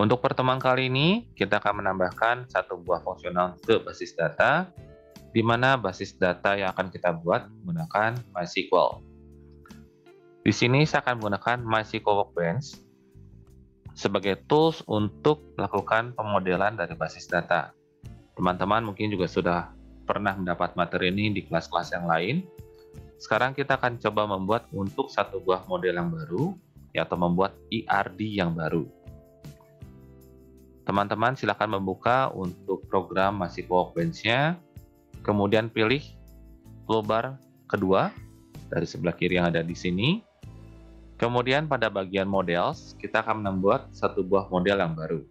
Untuk pertemuan kali ini, kita akan menambahkan satu buah fungsional ke basis data, di mana basis data yang akan kita buat menggunakan MySQL. Di sini saya akan menggunakan MySQL Workbench sebagai tools untuk melakukan pemodelan dari basis data. Teman-teman mungkin juga sudah pernah mendapat materi ini di kelas-kelas yang lain. Sekarang kita akan coba membuat untuk satu buah model yang baru, yaitu membuat ERD yang baru. Teman-teman silakan membuka untuk program MySQL Workbench-nya, kemudian pilih toolbar kedua dari sebelah kiri yang ada di sini. Kemudian pada bagian models, kita akan membuat satu buah model yang baru.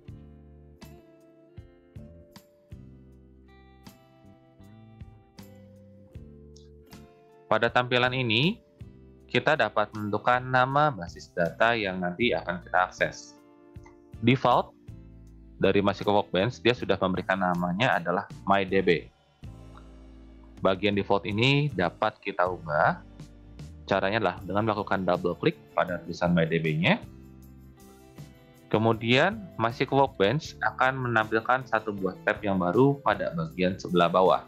Pada tampilan ini, kita dapat menentukan nama basis data yang nanti akan kita akses. Default dari MySQL Workbench, dia sudah memberikan namanya adalah MyDB. Bagian default ini dapat kita ubah. Caranya adalah dengan melakukan double klik pada tulisan MyDB-nya. Kemudian, MySQL Workbench akan menampilkan satu buah tab yang baru pada bagian sebelah bawah.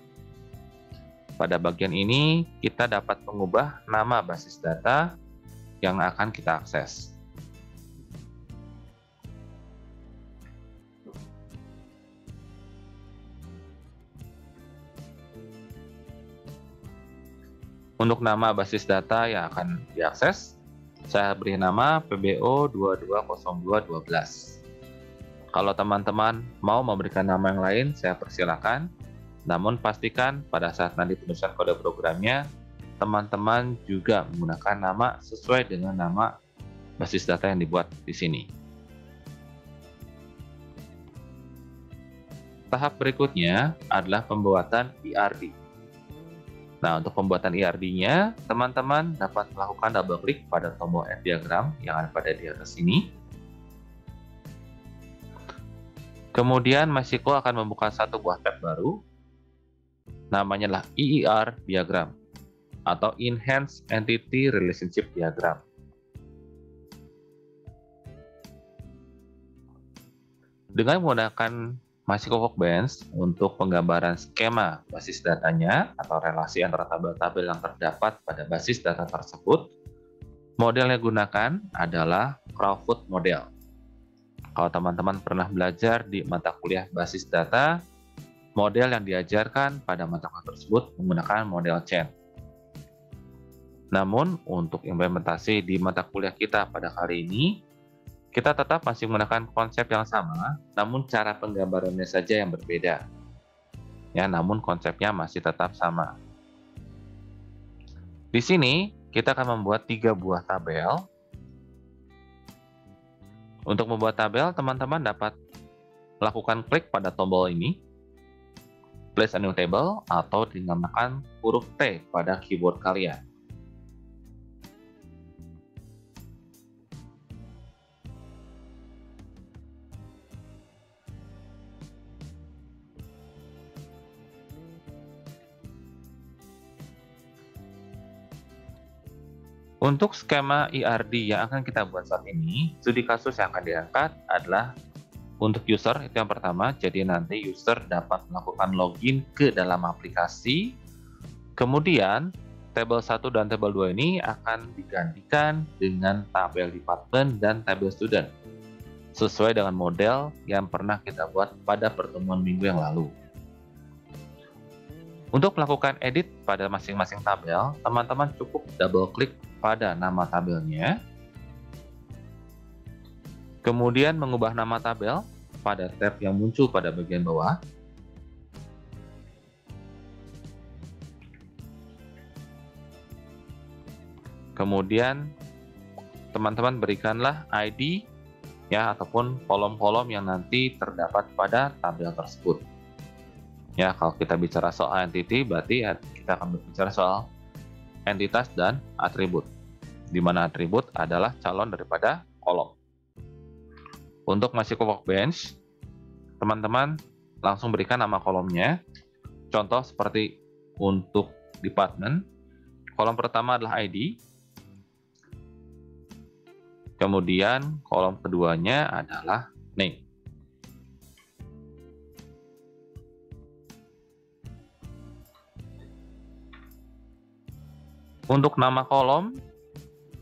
Pada bagian ini, kita dapat mengubah nama basis data yang akan kita akses. Untuk nama basis data yang akan diakses, saya beri nama PBO 220212. Kalau teman-teman mau memberikan nama yang lain, saya persilakan. Namun pastikan pada saat nanti penulisan kode programnya, teman-teman juga menggunakan nama sesuai dengan nama basis data yang dibuat di sini. Tahap berikutnya adalah pembuatan ERD. Nah, untuk pembuatan ERD-nya, teman-teman dapat melakukan double klik pada tombol add diagram yang ada pada di atas sini. Kemudian MySQL akan membuka satu buah tab baru, namanya adalah EER diagram atau Enhanced Entity Relationship Diagram. Dengan menggunakan MySQL Workbench untuk penggambaran skema basis datanya atau relasi antara tabel-tabel yang terdapat pada basis data tersebut, model yang digunakan adalah Crowfoot model. Kalau teman-teman pernah belajar di mata kuliah basis data, model yang diajarkan pada mata kuliah tersebut menggunakan model chain. Namun, untuk implementasi di mata kuliah kita pada kali ini, kita tetap masih menggunakan konsep yang sama, namun cara penggambarannya saja yang berbeda. Ya, namun konsepnya masih tetap sama. Di sini, kita akan membuat 3 buah tabel. Untuk membuat tabel, teman-teman dapat melakukan klik pada tombol ini, Place a new table, atau dinamakan huruf T pada keyboard kalian. Untuk skema ERD yang akan kita buat saat ini, studi kasus yang akan diangkat adalah untuk user, itu yang pertama. Jadi nanti user dapat melakukan login ke dalam aplikasi. Kemudian, tabel 1 dan tabel 2 ini akan digantikan dengan tabel department dan tabel student, sesuai dengan model yang pernah kita buat pada pertemuan minggu yang lalu. Untuk melakukan edit pada masing-masing tabel, teman-teman cukup double klik pada nama tabelnya. Kemudian mengubah nama tabel pada tab yang muncul pada bagian bawah. Kemudian teman-teman berikanlah ID ya ataupun kolom-kolom yang nanti terdapat pada tabel tersebut. Ya, kalau kita bicara soal entity, berarti ya kita akan berbicara soal entitas dan atribut, di mana atribut adalah calon daripada kolom. Untuk MySQL Workbench, teman-teman langsung berikan nama kolomnya. Contoh seperti untuk department, kolom pertama adalah ID, kemudian kolom keduanya adalah name. Untuk nama kolom,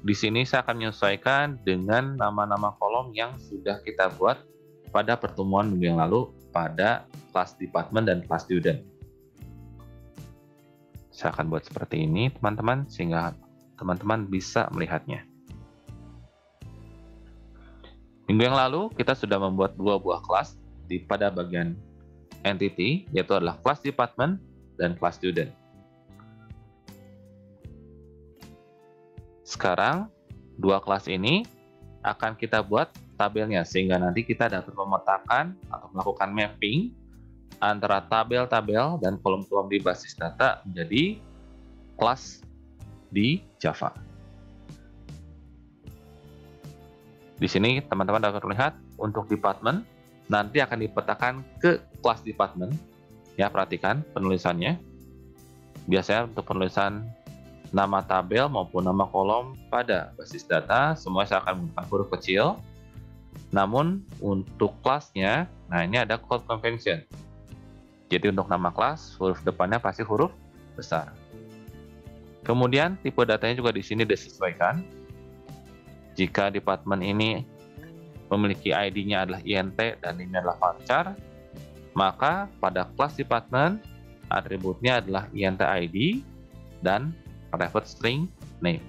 di sini saya akan menyesuaikan dengan nama-nama kolom yang sudah kita buat pada pertemuan minggu yang lalu pada kelas department dan kelas student. Saya akan buat seperti ini, teman-teman, sehingga teman-teman bisa melihatnya. Minggu yang lalu, kita sudah membuat dua buah kelas pada bagian entity, yaitu adalah kelas department dan kelas student. Sekarang, dua kelas ini akan kita buat tabelnya, sehingga nanti kita dapat memetakan atau melakukan mapping antara tabel-tabel dan kolom-kolom di basis data menjadi kelas di Java. Di sini teman-teman dapat melihat untuk department nanti akan dipetakan ke kelas department. Ya, perhatikan penulisannya. Biasanya untuk penulisan nama tabel maupun nama kolom pada basis data semua saya akan menggunakan huruf kecil. Namun untuk kelasnya, nah ini ada code convention. Jadi untuk nama kelas huruf depannya pasti huruf besar. Kemudian tipe datanya juga di sini disesuaikan. Jika department ini memiliki ID-nya adalah int dan ini adalah varchar, maka pada kelas department atributnya adalah int id dan private string name.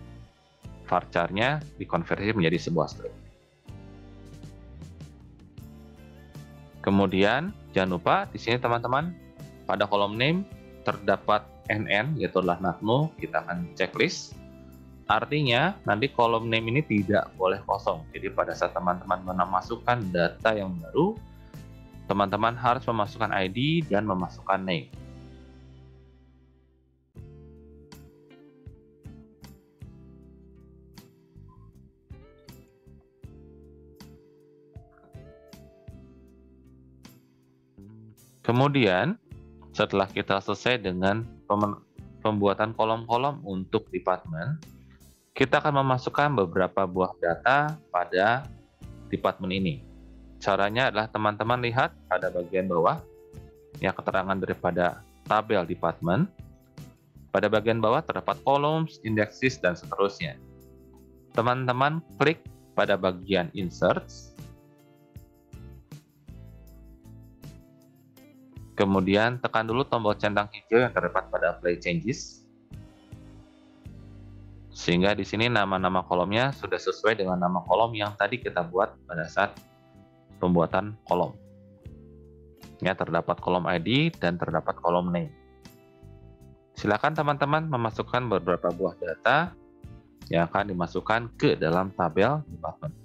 Varchar-nya dikonversi menjadi sebuah string. Kemudian jangan lupa di sini teman-teman pada kolom name terdapat nn, yaitu adalah NaCNO. Kita akan checklist. Artinya, nanti kolom name ini tidak boleh kosong. Jadi pada saat teman-teman memasukkan data yang baru, teman-teman harus memasukkan ID dan memasukkan name. Kemudian, setelah kita selesai dengan pembuatan kolom-kolom untuk department, kita akan memasukkan beberapa buah data pada department ini. Caranya adalah teman-teman lihat pada bagian bawah, ya, keterangan daripada tabel department. Pada bagian bawah terdapat columns, indexes, dan seterusnya. Teman-teman klik pada bagian insert, kemudian tekan dulu tombol centang hijau yang terdapat pada apply changes. Sehingga di sini nama-nama kolomnya sudah sesuai dengan nama kolom yang tadi kita buat pada saat pembuatan kolom. Ya, terdapat kolom ID dan terdapat kolom name. Silakan teman-teman memasukkan beberapa buah data yang akan dimasukkan ke dalam tabel department.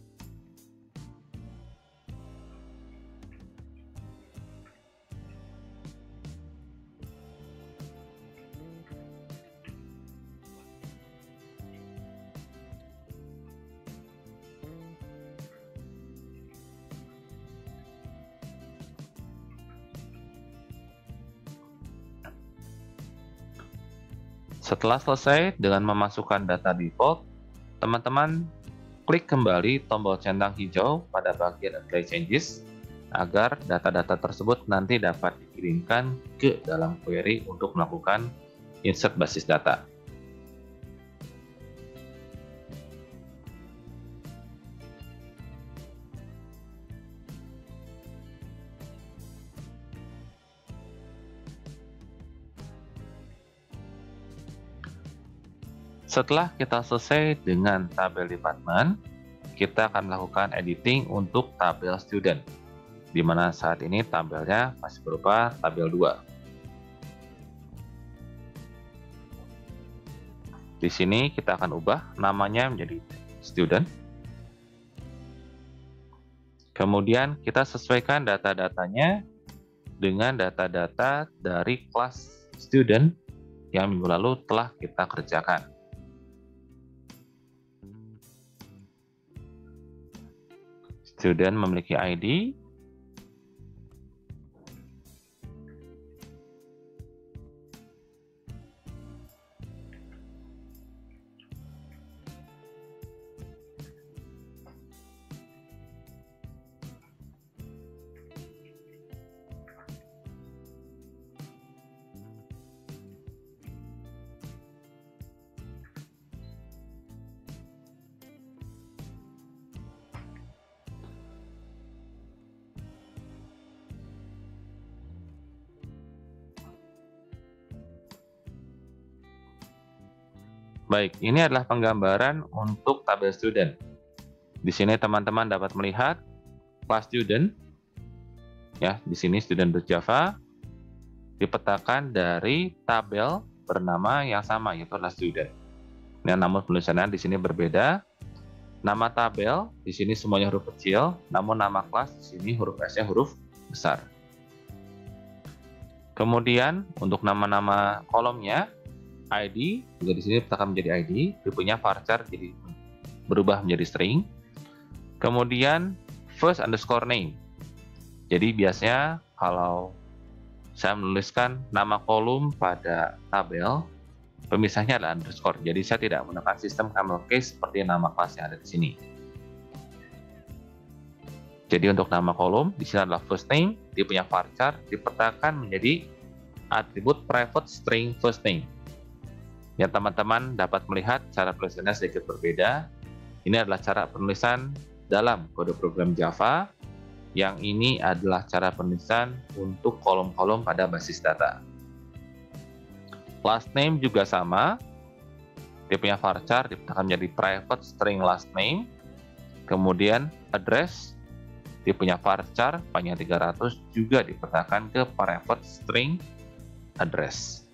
Setelah selesai dengan memasukkan data default, teman-teman klik kembali tombol centang hijau pada bagian Apply Changes agar data-data tersebut nanti dapat dikirimkan ke dalam query untuk melakukan insert basis data. Setelah kita selesai dengan tabel department, kita akan melakukan editing untuk tabel student, di mana saat ini tabelnya masih berupa tabel 2. Di sini kita akan ubah namanya menjadi student. Kemudian kita sesuaikan data-datanya dengan data-data dari kelas student yang minggu lalu telah kita kerjakan. Student memiliki ID, Baik, ini adalah penggambaran untuk tabel student. Di sini teman-teman dapat melihat class student, ya, di sini student Java dipetakan dari tabel bernama yang sama, yaitu adalah student. Nah, namun penulisannya di sini berbeda. Nama tabel di sini semuanya huruf kecil, namun nama kelas di sini huruf S-nya huruf besar. Kemudian untuk nama-nama kolomnya, ID juga di sini dipetakan menjadi ID, tipenya varchar jadi berubah menjadi string. Kemudian first underscore name. Jadi biasanya kalau saya menuliskan nama kolom pada tabel, pemisahnya adalah underscore. Jadi saya tidak menggunakan sistem camel case seperti nama kelas yang ada di sini. Jadi untuk nama kolom di sini adalah first name, tipenya varchar, dipetakan menjadi atribut private string first name. Yang teman-teman dapat melihat cara penulisannya sedikit berbeda. Ini adalah cara penulisan dalam kode program Java. Yang ini adalah cara penulisan untuk kolom-kolom pada basis data. Last name juga sama. Tipenya varchar dipetakan menjadi private string last name. Kemudian address, tipenya varchar panjang 300 juga dipetakan ke private string address.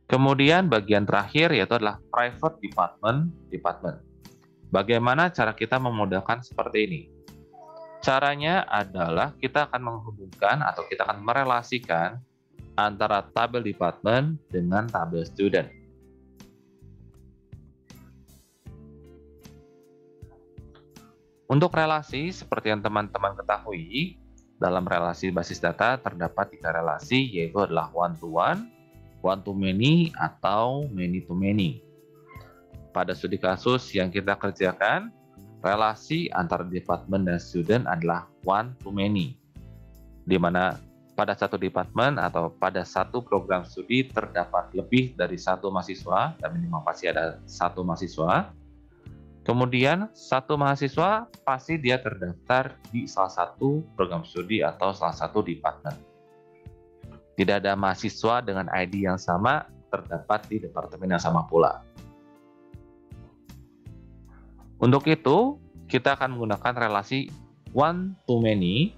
Kemudian bagian terakhir yaitu adalah private department. Bagaimana cara kita memudahkan seperti ini? Caranya adalah kita akan menghubungkan atau kita akan merelasikan antara tabel department dengan tabel student. Untuk relasi, seperti yang teman-teman ketahui, dalam relasi basis data terdapat 3 relasi, yaitu adalah one-to-one, one-to-many, atau many-to-many. Pada studi kasus yang kita kerjakan, relasi antara department dan student adalah one-to-many, di mana pada satu department atau pada satu program studi terdapat lebih dari satu mahasiswa, dan minimal pasti ada satu mahasiswa. Kemudian satu mahasiswa pasti dia terdaftar di salah satu program studi atau salah satu department. Tidak ada mahasiswa dengan ID yang sama terdapat di departemen yang sama pula. Untuk itu, kita akan menggunakan relasi one-to-many.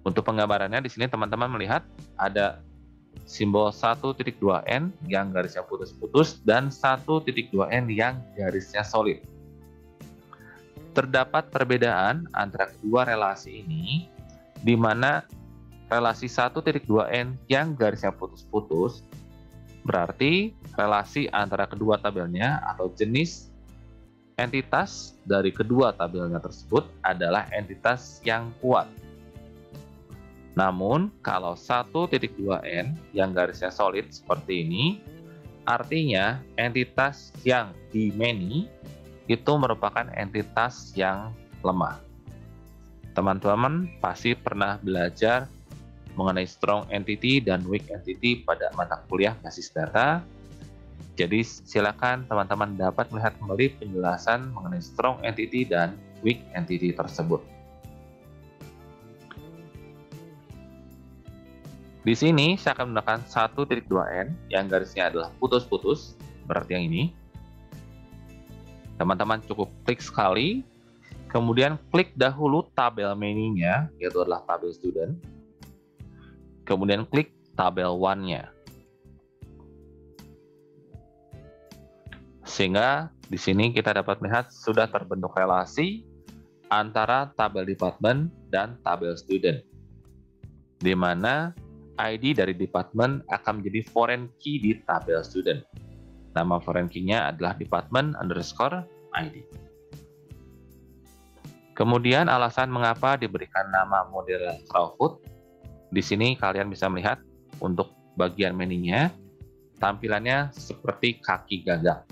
Untuk penggambarannya di sini teman-teman melihat ada simbol 1.2n yang garisnya putus-putus dan 1.2n yang garisnya solid. Terdapat perbedaan antara kedua relasi ini, di mana relasi 1.2n yang garisnya putus-putus berarti relasi antara kedua tabelnya atau jenis entitas dari kedua tabelnya tersebut adalah entitas yang kuat. Namun, kalau 1.2n yang garisnya solid seperti ini, artinya entitas yang di many itu merupakan entitas yang lemah. Teman-teman pasti pernah belajar mengenai strong entity dan weak entity pada mata kuliah basis data. Jadi silakan teman-teman dapat melihat kembali penjelasan mengenai strong entity dan weak entity tersebut. Di sini saya akan menggunakan 1.2n yang garisnya adalah putus-putus, berarti yang ini. Teman-teman cukup klik sekali, kemudian klik dahulu tabel many-nya, yaitu adalah tabel student. Kemudian klik tabel one-nya. Sehingga di sini kita dapat melihat sudah terbentuk relasi antara tabel department dan tabel student, di mana ID dari department akan menjadi foreign key di tabel student. Nama foreign key-nya adalah department_ID. Kemudian alasan mengapa diberikan nama model Crowfoot. Di sini kalian bisa melihat untuk bagian menu-nya tampilannya seperti kaki gagak.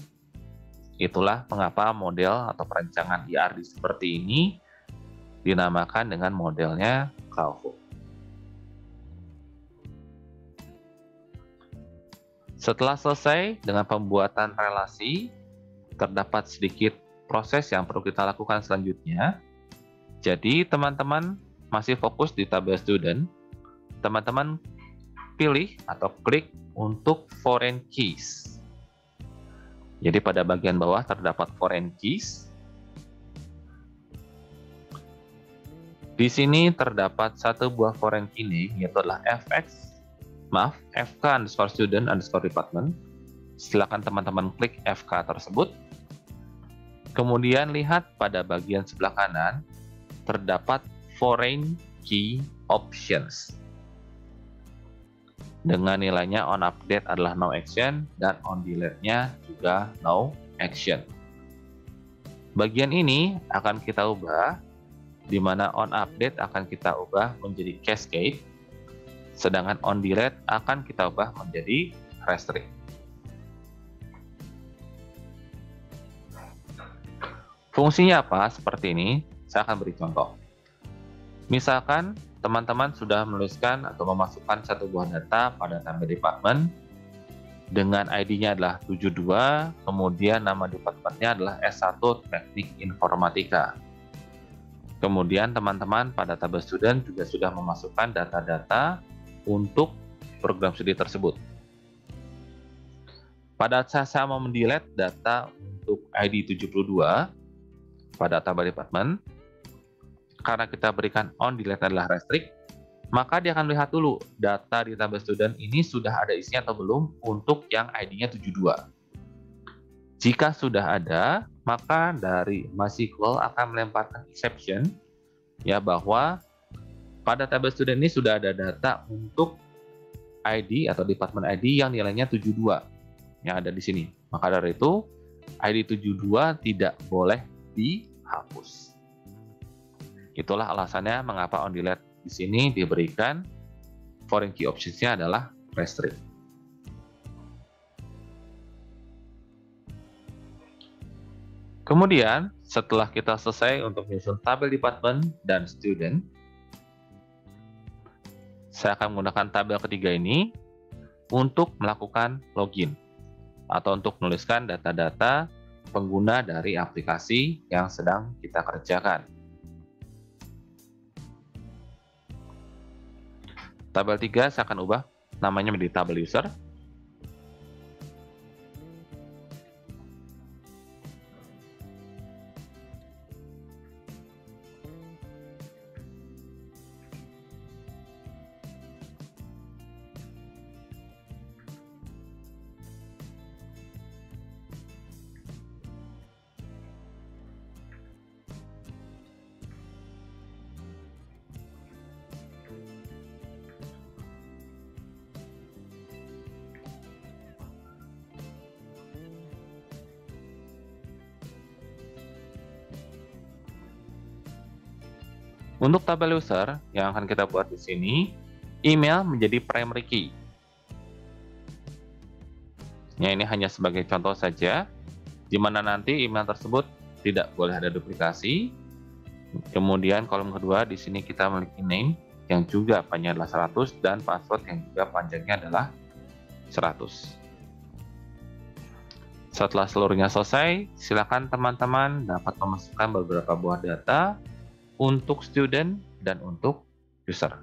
Itulah mengapa model atau perancangan ERD seperti ini dinamakan dengan modelnya Crowfoot. Setelah selesai dengan pembuatan relasi, terdapat sedikit proses yang perlu kita lakukan selanjutnya. Jadi teman-teman masih fokus di tabel student, teman-teman pilih atau klik untuk foreign keys. Jadi pada bagian bawah terdapat foreign keys. Di sini terdapat satu buah foreign key name, yaitu adalah FK_student_department. Silakan teman-teman klik FK tersebut. Kemudian lihat pada bagian sebelah kanan, terdapat foreign key options. Dengan nilainya on update adalah no action, dan on delete-nya juga no action. Bagian ini akan kita ubah, di mana on update akan kita ubah menjadi cascade, sedangkan on delete akan kita ubah menjadi restrict. Fungsinya apa? Seperti ini, saya akan beri contoh. Misalkan teman-teman sudah menuliskan atau memasukkan satu buah data pada tabel department dengan ID-nya adalah 72, kemudian nama departemennya adalah S1 Teknik Informatika. Kemudian teman-teman pada tabel student juga sudah memasukkan data-data untuk program studi tersebut. Pada saat saya mau mendelete data untuk ID 72 pada tabel department, karena kita berikan on delete adalah restrict, maka dia akan melihat dulu data di tabel student ini sudah ada isinya atau belum untuk yang ID-nya 72. Jika sudah ada, maka dari MySQL akan melemparkan exception ya bahwa pada tabel student ini sudah ada data untuk ID atau department ID yang nilainya 72 yang ada di sini. Maka dari itu ID 72 tidak boleh dihapus. Itulah alasannya mengapa on delete di sini diberikan foreign key options-nya adalah restrict. Kemudian, setelah kita selesai untuk menyusun tabel department dan student, saya akan menggunakan tabel ketiga ini untuk melakukan login atau untuk menuliskan data-data pengguna dari aplikasi yang sedang kita kerjakan. Tabel 3 saya akan ubah namanya menjadi tabel user. Untuk tabel user yang akan kita buat di sini, email menjadi primary key. Ya, ini hanya sebagai contoh saja, di mana nanti email tersebut tidak boleh ada duplikasi. Kemudian kolom kedua di sini kita memiliki name yang juga panjangnya adalah 100 dan password yang juga panjangnya adalah 100. Setelah seluruhnya selesai, silakan teman-teman dapat memasukkan beberapa buah data untuk student dan untuk user.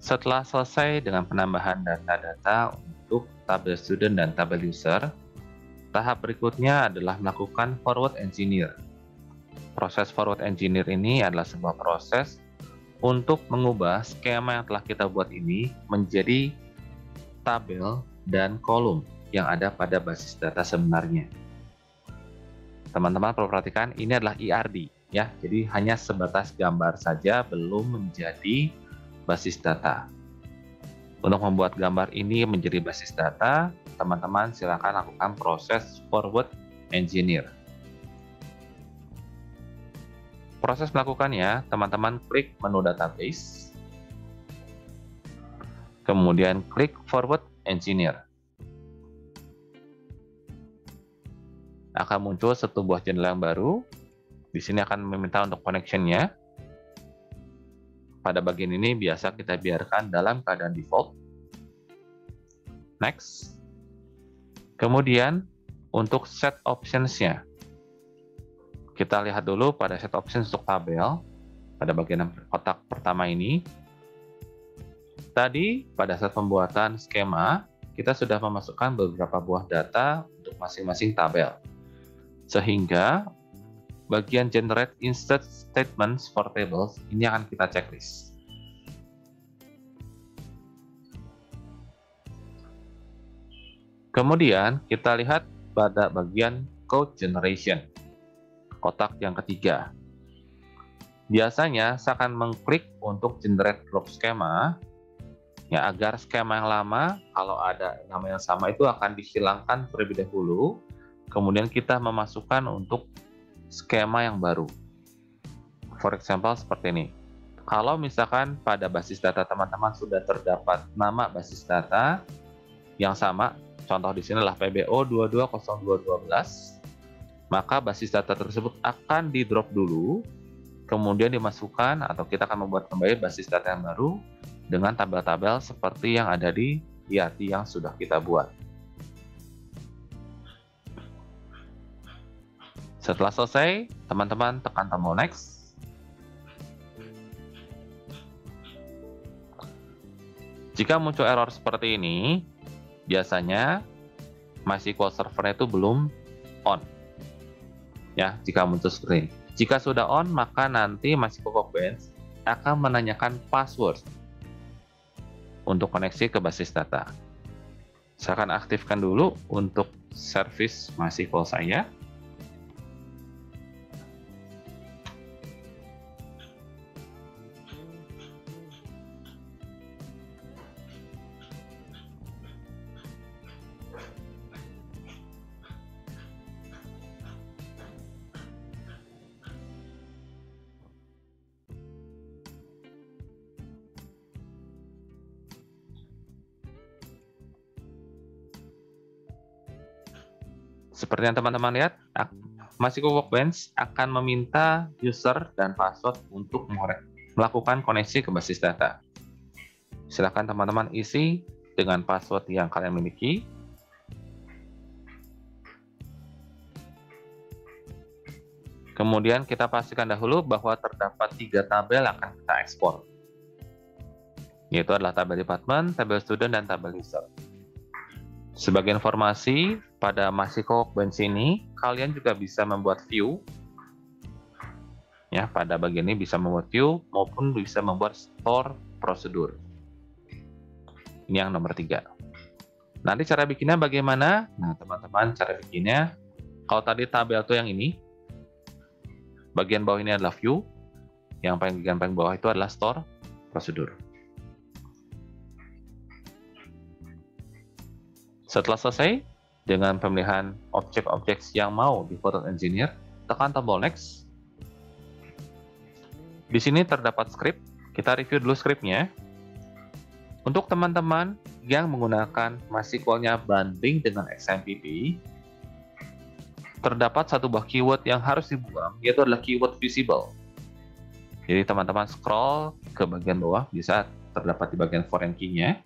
Setelah selesai dengan penambahan data-data untuk tabel student dan tabel user, tahap berikutnya adalah melakukan forward engineer. Proses forward engineer ini adalah sebuah proses untuk mengubah skema yang telah kita buat ini menjadi tabel dan kolom yang ada pada basis data sebenarnya. Teman-teman perlu perhatikan, ini adalah ERD ya, jadi hanya sebatas gambar saja, belum menjadi basis data. Untuk membuat gambar ini menjadi basis data, teman-teman silakan lakukan proses forward engineer. Proses melakukannya, teman-teman klik menu database, kemudian klik forward engineer. Akan muncul satu buah jendela yang baru. Di sini akan meminta untuk connection-nya. Pada bagian ini biasa kita biarkan dalam keadaan default. Next. Kemudian untuk set options-nya. Kita lihat dulu pada set options untuk tabel. Pada bagian kotak pertama ini. Tadi pada saat pembuatan skema, kita sudah memasukkan beberapa buah data untuk masing-masing tabel. Sehingga bagian generate insert statements for tables ini akan kita checklist. Kemudian kita lihat pada bagian code generation, kotak yang ketiga. Biasanya saya akan mengklik untuk generate block schema ya, agar skema yang lama kalau ada nama yang sama itu akan dihilangkan terlebih dahulu. Kemudian kita memasukkan untuk skema yang baru. For example seperti ini. Kalau misalkan pada basis data teman-teman sudah terdapat nama basis data yang sama, contoh di sini adalah PBO 220212, maka basis data tersebut akan di drop dulu, kemudian dimasukkan atau kita akan membuat kembali basis data yang baru dengan tabel-tabel seperti yang ada di ERD yang sudah kita buat. Setelah selesai, teman-teman tekan tombol next. Jika muncul error seperti ini, biasanya MySQL Server itu belum on. Ya, jika muncul seperti ini. Jika sudah on, maka nanti MySQL Workbench akan menanyakan password untuk koneksi ke basis data. Saya akan aktifkan dulu untuk service MySQL saya. Seperti yang teman-teman lihat, MySQL Workbench akan meminta user dan password untuk melakukan koneksi ke basis data. Silakan teman-teman isi dengan password yang kalian miliki. Kemudian kita pastikan dahulu bahwa terdapat 3 tabel yang akan kita ekspor, yaitu adalah tabel department, tabel student, dan tabel user. Sebagai informasi, pada MySQL Workbench ini, kalian juga bisa membuat view. Ya, pada bagian ini bisa membuat view maupun bisa membuat store prosedur. Ini yang nomor 3. Nanti cara bikinnya bagaimana? Nah, teman-teman, cara bikinnya, kalau tadi tabel itu yang ini, bagian bawah ini adalah view, yang bagian paling bawah itu adalah store prosedur. Setelah selesai dengan pemilihan objek-objek yang mau di forward engineer, tekan tombol next. Di sini terdapat script. Kita review dulu scriptnya. Untuk teman-teman yang menggunakan MySQL-nya banding dengan XMPP, terdapat satu buah keyword yang harus dibuang, yaitu adalah keyword visible. Jadi teman-teman scroll ke bagian bawah, bisa terdapat di bagian foreign key-nya.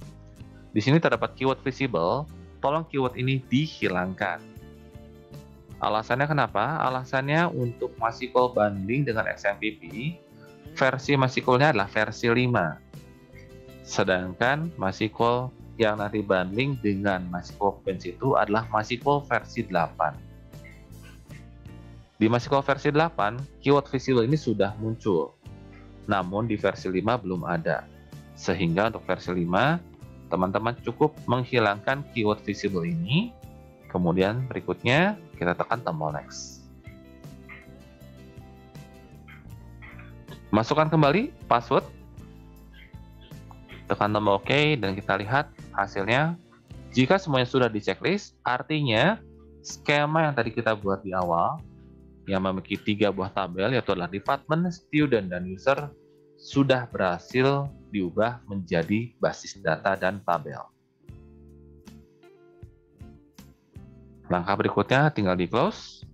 Di sini terdapat keyword visible. Tolong keyword ini dihilangkan. Alasannya kenapa? Alasannya untuk MySQL banding dengan XMPP, versi MySQL-nya adalah versi 5. Sedangkan MySQL yang nanti bundling dengan MySQL Workbench itu adalah MySQL versi 8. Di MySQL versi 8, keyword visible ini sudah muncul. Namun di versi 5 belum ada. Sehingga untuk versi 5, teman-teman cukup menghilangkan keyword visible ini. Kemudian berikutnya kita tekan tombol next. Masukkan kembali password. Tekan tombol OK dan kita lihat hasilnya. Jika semuanya sudah di checklist, artinya skema yang tadi kita buat di awal yang memiliki 3 buah tabel, yaitu adalah department, student, dan user, sudah berhasil diubah menjadi basis data dan tabel. Langkah berikutnya tinggal di close.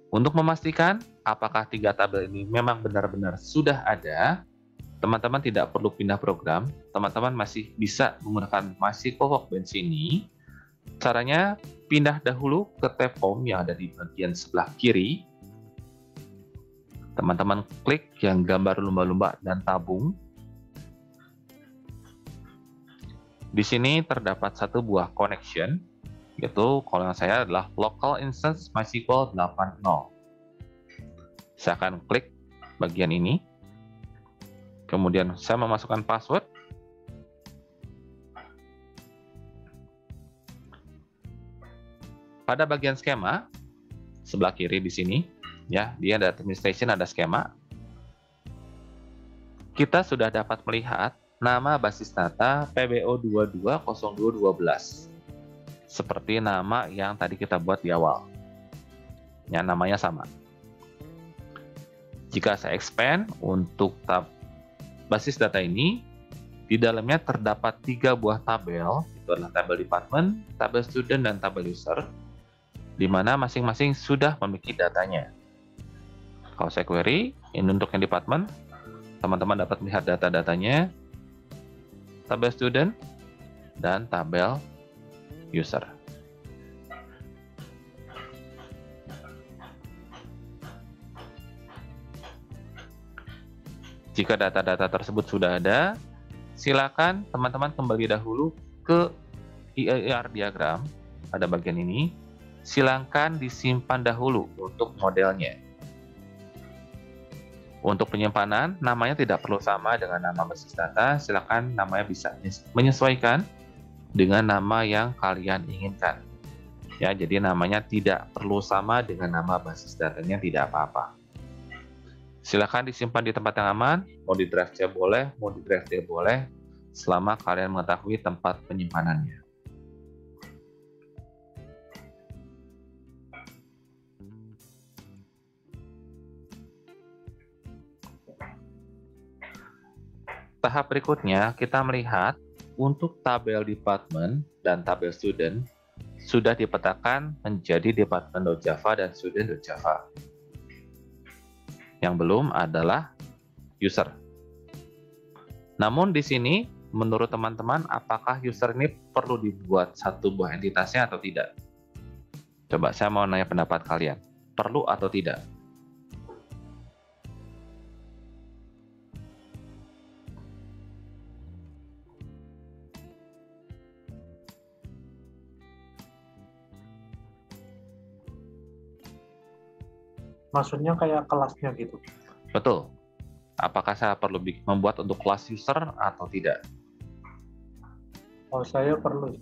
Untuk memastikan apakah 3 tabel ini memang benar-benar sudah ada, teman-teman tidak perlu pindah program, teman-teman masih bisa menggunakan MySQL Workbench ini. Caranya, pindah dahulu ke tab Home yang ada di bagian sebelah kiri. Teman-teman klik yang gambar lumba-lumba dan tabung. Di sini terdapat satu buah connection, yaitu kalau yang saya adalah local instance MySQL 8.0. Saya akan klik bagian ini. Kemudian saya memasukkan password. Pada bagian skema, sebelah kiri di sini, ya, dia ada administration, ada skema. Kita sudah dapat melihat nama basis data PBO220212. Seperti nama yang tadi kita buat di awal. Ya, namanya sama. Jika saya expand untuk tab basis data ini, di dalamnya terdapat 3 buah tabel, itu adalah tabel department, tabel student, dan tabel user, di mana masing-masing sudah memiliki datanya. Kalau saya query, ini untuk yang department, teman-teman dapat melihat data-datanya, tabel student, dan tabel user. Jika data-data tersebut sudah ada, silakan teman-teman kembali dahulu ke EIR diagram, pada bagian ini. Silakan disimpan dahulu untuk modelnya. Untuk penyimpanan, namanya tidak perlu sama dengan nama basis data, silakan namanya bisa menyesuaikan dengan nama yang kalian inginkan. Ya, jadi namanya tidak perlu sama dengan nama basis datanya, tidak apa-apa. Silakan disimpan di tempat yang aman, mau di drive C boleh, mau di drive D boleh, selama kalian mengetahui tempat penyimpanannya. Tahap berikutnya, kita melihat untuk tabel department dan tabel student sudah dipetakan menjadi department.java dan student.java. Yang belum adalah user. Namun di sini, menurut teman-teman, apakah user ini perlu dibuat satu buah entitasnya atau tidak? Coba saya mau nanya pendapat kalian. Perlu atau tidak? Maksudnya kayak kelasnya gitu. Betul. Apakah saya perlu membuat untuk kelas user atau tidak? Oh, saya perlu.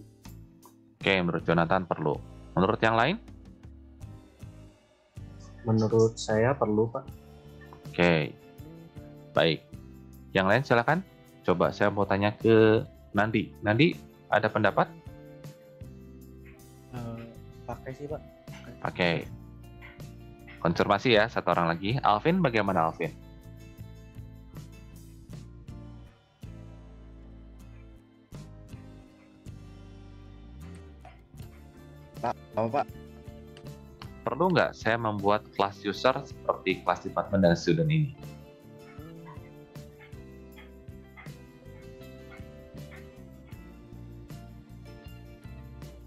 Oke, menurut Jonathan perlu. Menurut yang lain? Menurut saya perlu, Pak. Oke, baik. Yang lain silakan. Coba saya mau tanya ke Nandi. Nandi, ada pendapat? Pakai sih, Pak. Pakai. Konfirmasi ya, satu orang lagi. Alvin, bagaimana Alvin? Pak, apa Pak? Perlu nggak saya membuat kelas user seperti kelas department dan student ini?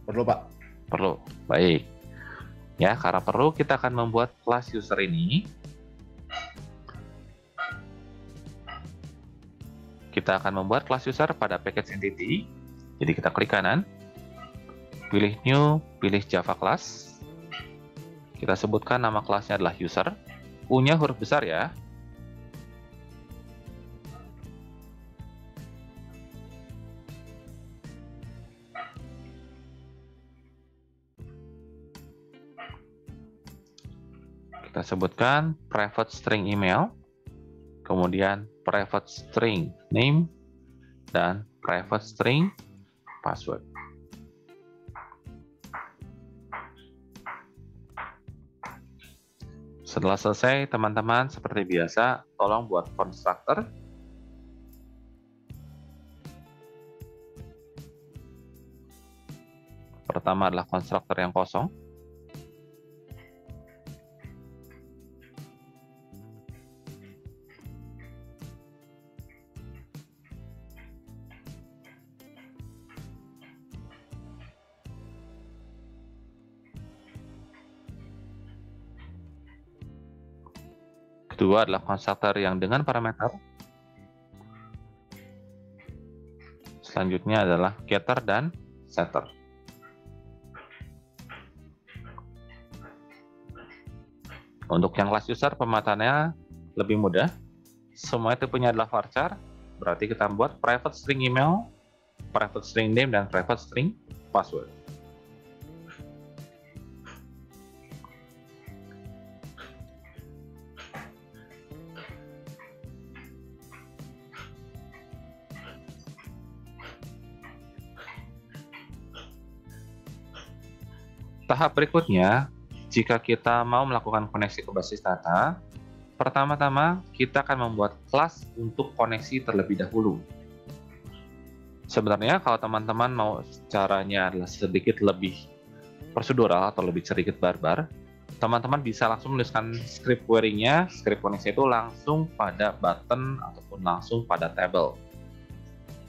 Perlu Pak. Perlu. Baik. Ya, karena perlu kita akan membuat kelas user ini. Kita akan membuat class user pada package entity. Jadi kita klik kanan, pilih new, pilih Java class. Kita sebutkan nama kelasnya adalah user. U-nya huruf besar ya. Kita sebutkan private string email, kemudian private string name, dan private string password. Setelah selesai, teman-teman, seperti biasa, tolong buat constructor. Pertama adalah constructor yang kosong. Kedua adalah konstruktor yang dengan parameter. Selanjutnya adalah getter dan setter. Untuk yang class user, pemataannya lebih mudah. Semua tipenya adalah varchar, berarti kita buat private string email, private string name, dan private string password. Tahap berikutnya, jika kita mau melakukan koneksi ke basis data, pertama-tama kita akan membuat kelas untuk koneksi terlebih dahulu. Sebenarnya kalau teman-teman mau caranya adalah sedikit lebih prosedural atau lebih sedikit barbar, teman-teman bisa langsung menuliskan script query-nya, script koneksi itu langsung pada button ataupun langsung pada table.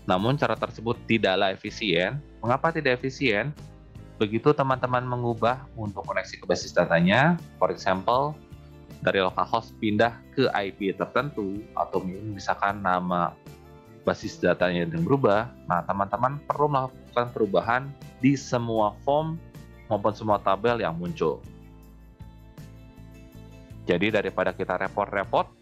Namun cara tersebut tidaklah efisien. Mengapa tidak efisien? Begitu teman-teman mengubah untuk koneksi ke basis datanya, for example, dari localhost pindah ke IP tertentu, atau misalkan nama basis datanya yang berubah, nah teman-teman perlu melakukan perubahan di semua form maupun semua tabel yang muncul. Jadi daripada kita repot-repot,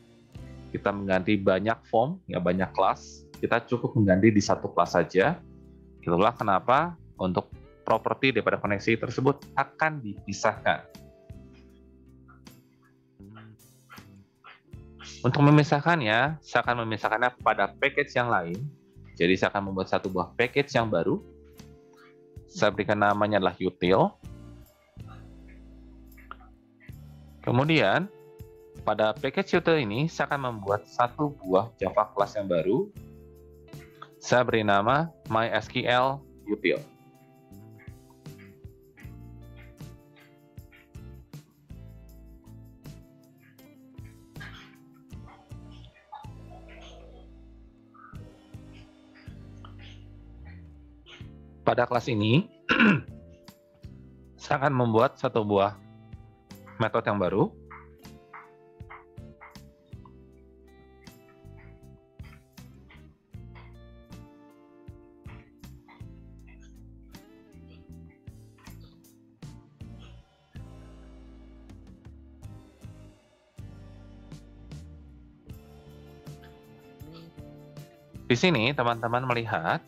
kita mengganti banyak form, ya banyak kelas, kita cukup mengganti di satu kelas saja. Itulah kenapa untuk properti daripada koneksi tersebut akan dipisahkan. Untuk memisahkannya, saya akan memisahkannya pada package yang lain. Jadi saya akan membuat satu buah package yang baru. Saya berikan namanya adalah util. Kemudian, pada package util ini, saya akan membuat satu buah Java class yang baru. Saya beri nama MySQL util. Pada kelas ini, saya akan membuat satu buah metode yang baru. Di sini, teman-teman melihat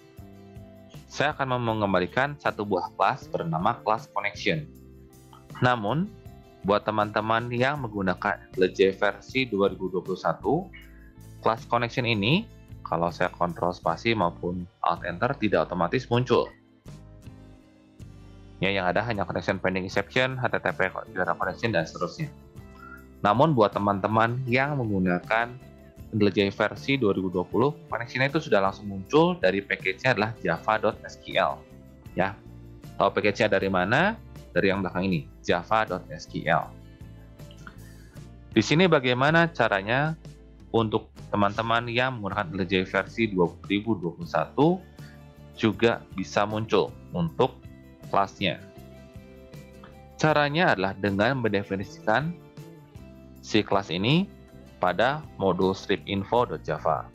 saya akan mengembalikan satu buah kelas bernama class connection. Namun, buat teman-teman yang menggunakan IntelliJ versi 2021, class connection ini, kalau saya kontrol spasi maupun alt enter, tidak otomatis muncul. Ya, yang ada hanya connection pending exception, HTTP error connection, dan seterusnya. Namun, buat teman-teman yang menggunakan IntelliJ versi 2020, koneksinya itu sudah langsung muncul dari package-nya adalah java.sql. Ya, tahu package-nya dari mana? Dari yang belakang ini, java.sql. Di sini bagaimana caranya untuk teman-teman yang menggunakan IntelliJ versi 2021 juga bisa muncul untuk kelasnya. Caranya adalah dengan mendefinisikan si kelas ini pada modul strip info.java.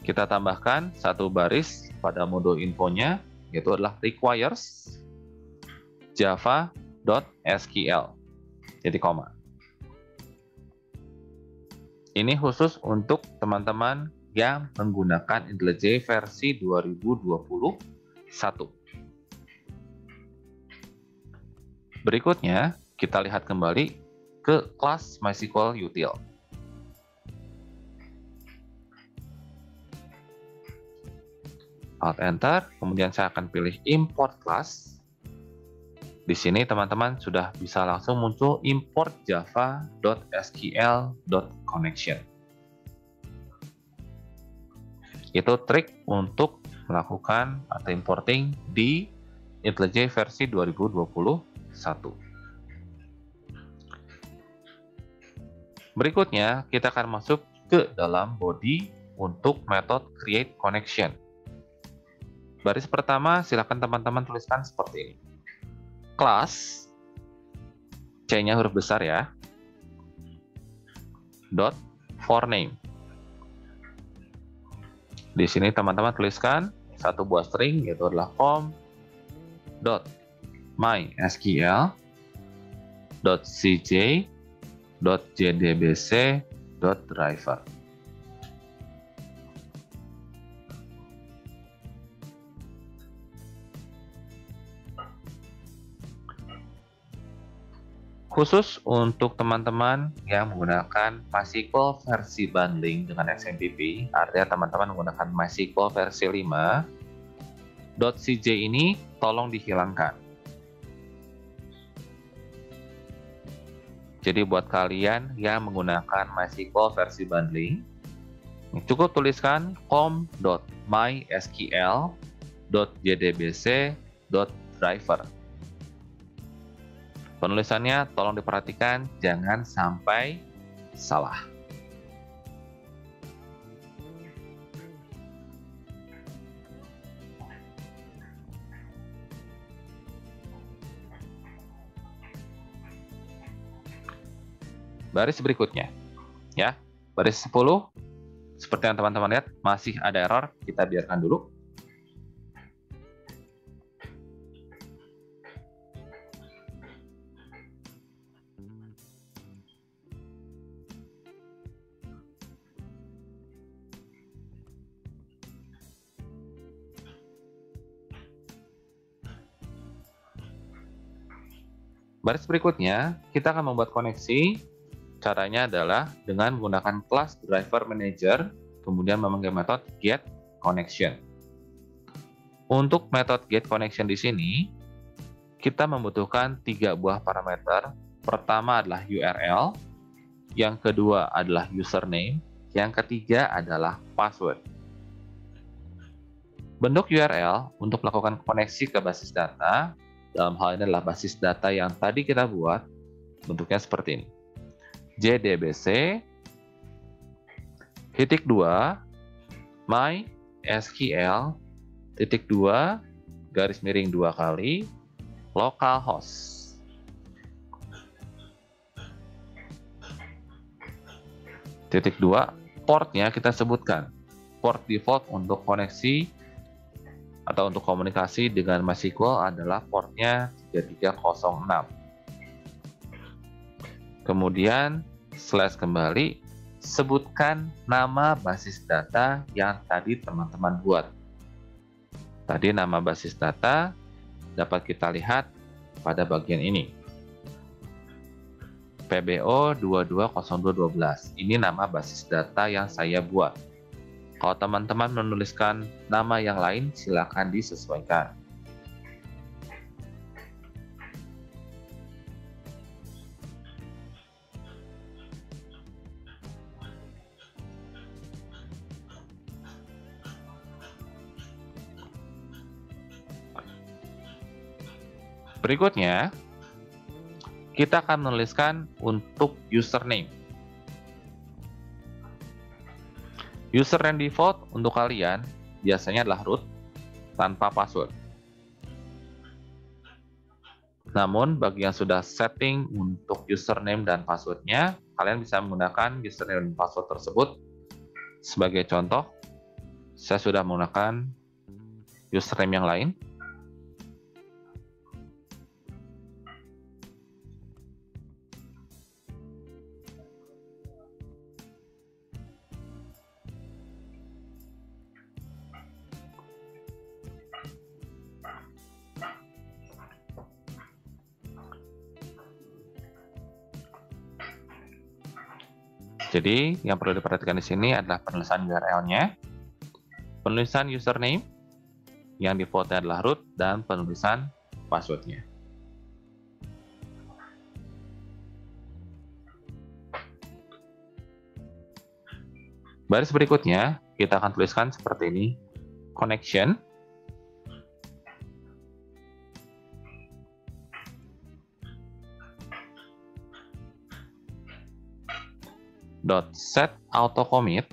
kita tambahkan satu baris pada modul infonya, yaitu adalah requires java.sql, jadi koma. Ini khusus untuk teman-teman yang menggunakan IntelliJ versi 2021. Berikutnya, kita lihat kembali ke kelas MySQL Util. Alt Enter, kemudian saya akan pilih import class. Di sini teman-teman sudah bisa langsung muncul import java.sql.connection. Itu trik untuk melakukan atau importing di IntelliJ versi 2021. Berikutnya, kita akan masuk ke dalam body untuk metode create connection. Baris pertama, silakan teman-teman tuliskan seperti ini. Class, C-nya huruf besar ya, dot for name. Di sini teman-teman tuliskan satu buah string, yaitu adalah form dot mysql dot cj dot jdbc dot driver. Khusus untuk teman-teman yang menggunakan MySQL versi bundling dengan XMPP, artinya teman-teman menggunakan MySQL versi 5, .cj ini tolong dihilangkan. Jadi buat kalian yang menggunakan MySQL versi bundling, cukup tuliskan com.mysql.jdbc.driver. Penulisannya tolong diperhatikan, jangan sampai salah. Baris berikutnya, ya, baris 10, seperti yang teman-teman lihat, masih ada error, kita biarkan dulu. Baris berikutnya, kita akan membuat koneksi. Caranya adalah dengan menggunakan kelas driver manager, kemudian memakai metode get connection. Untuk metode get connection di sini, kita membutuhkan 3 buah parameter. Pertama adalah URL, yang kedua adalah username, yang ketiga adalah password. Bentuk URL untuk melakukan koneksi ke basis data, dalam hal ini adalah basis data yang tadi kita buat, bentuknya seperti ini. JDBC titik 2 mysql titik 2 garis miring 2 kali localhost. Titik 2, portnya kita sebutkan. Port default untuk koneksi atau untuk komunikasi dengan MySQL adalah portnya 3306. Kemudian slash kembali, sebutkan nama basis data yang tadi teman-teman buat. Tadi nama basis data dapat kita lihat pada bagian ini. PBO 220212. Ini nama basis data yang saya buat. Kalau teman-teman menuliskan nama yang lain, silakan disesuaikan. Berikutnya, kita akan menuliskan untuk username. Username default untuk kalian biasanya adalah root tanpa password. Namun, bagi yang sudah setting untuk username dan passwordnya, kalian bisa menggunakan username dan password tersebut. Sebagai contoh, saya sudah menggunakan username yang lain. Jadi yang perlu diperhatikan di sini adalah penulisan URL-nya, penulisan username, yang defaultnya adalah root, dan penulisan password-nya. Baris berikutnya kita akan tuliskan seperti ini, connection .set auto commit,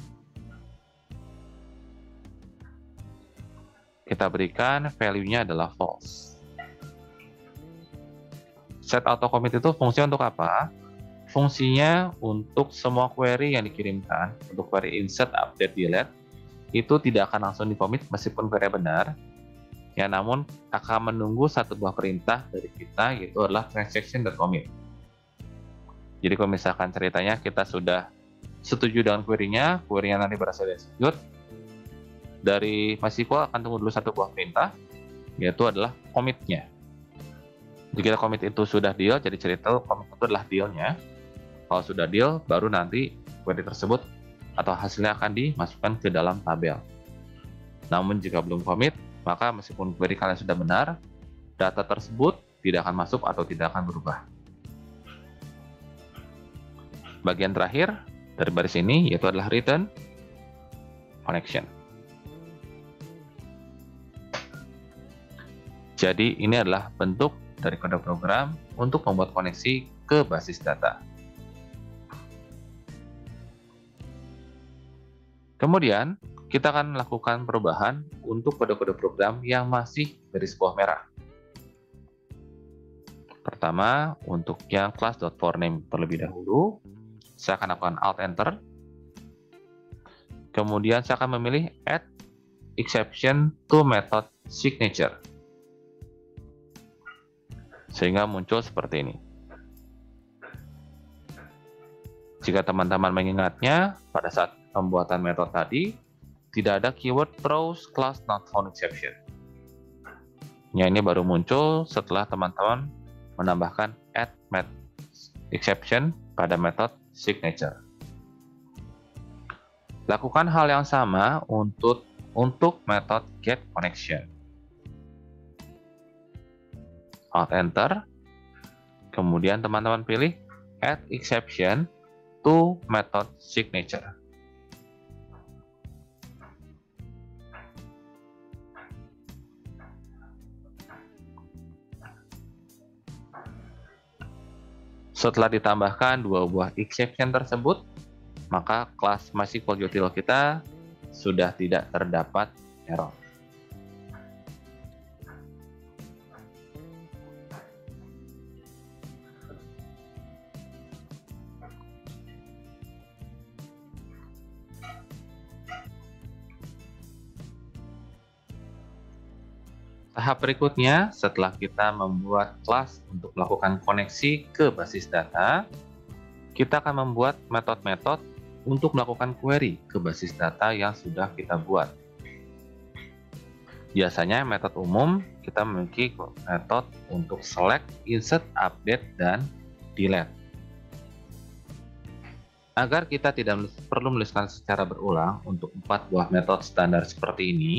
kita berikan value-nya adalah false. Set auto commit itu fungsinya untuk apa? Fungsinya untuk semua query yang dikirimkan, untuk query insert, update, delete, itu tidak akan langsung di-commit meskipun query benar, ya, namun akan menunggu satu buah perintah dari kita, yaitu adalah transaction.commit. Jadi kalau misalkan ceritanya kita sudah setuju dengan query-nya nanti berhasil execute, dari MySQL akan tunggu dulu satu buah perintah, yaitu adalah commit-nya. Jika commit itu sudah deal, jadi cerita commit itu adalah deal-nya. Kalau sudah deal, baru nanti query tersebut atau hasilnya akan dimasukkan ke dalam tabel. Namun jika belum commit, maka meskipun query kalian sudah benar, data tersebut tidak akan masuk atau tidak akan berubah. Bagian terakhir dari baris ini yaitu adalah return connection. Jadi ini adalah bentuk dari kode program untuk membuat koneksi ke basis data. Kemudian kita akan melakukan perubahan untuk kode-kode program yang masih garis bawah merah. Pertama, untuk yang class.forName terlebih dahulu, saya akan lakukan Alt-Enter. Kemudian saya akan memilih Add Exception to Method Signature. Sehingga muncul seperti ini. Jika teman-teman mengingatnya, pada saat pembuatan metode tadi, tidak ada keyword throws class not found exception. Ya, ini baru muncul setelah teman-teman menambahkan add exception pada metode signature. Lakukan hal yang sama untuk metode get connection. Alt Enter. Kemudian teman-teman pilih add exception to method signature. Setelah ditambahkan dua buah exception tersebut, maka kelas MySQL util kita sudah tidak terdapat error. Tahap berikutnya, setelah kita membuat kelas untuk melakukan koneksi ke basis data, kita akan membuat metode-metode untuk melakukan query ke basis data yang sudah kita buat. Biasanya metode umum, kita memiliki metode untuk select, insert, update, dan delete. Agar kita tidak perlu menuliskan secara berulang untuk 4 buah metode standar seperti ini,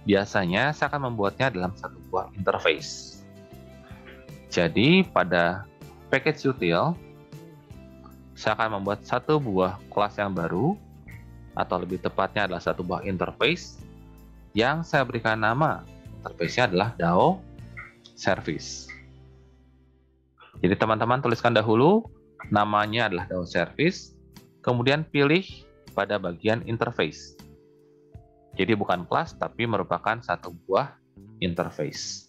biasanya saya akan membuatnya dalam satu buah interface. Jadi pada package util, saya akan membuat satu buah kelas yang baru, atau lebih tepatnya adalah satu buah interface, yang saya berikan nama interface-nya adalah DAO service. Jadi teman-teman tuliskan dahulu, namanya adalah DAO service, kemudian pilih pada bagian interface. Jadi bukan kelas, tapi merupakan satu buah interface.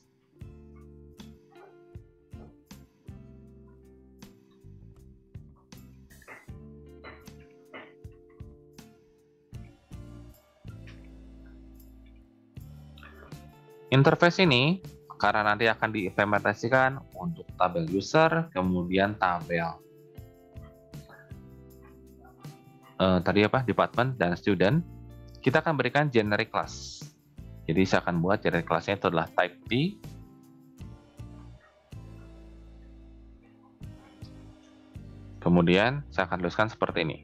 Interface ini karena nanti akan diimplementasikan untuk tabel user, kemudian tabel department dan student, kita akan berikan generic class. Jadi saya akan buat generic classnya itu adalah type D. Kemudian saya akan tuliskan seperti ini.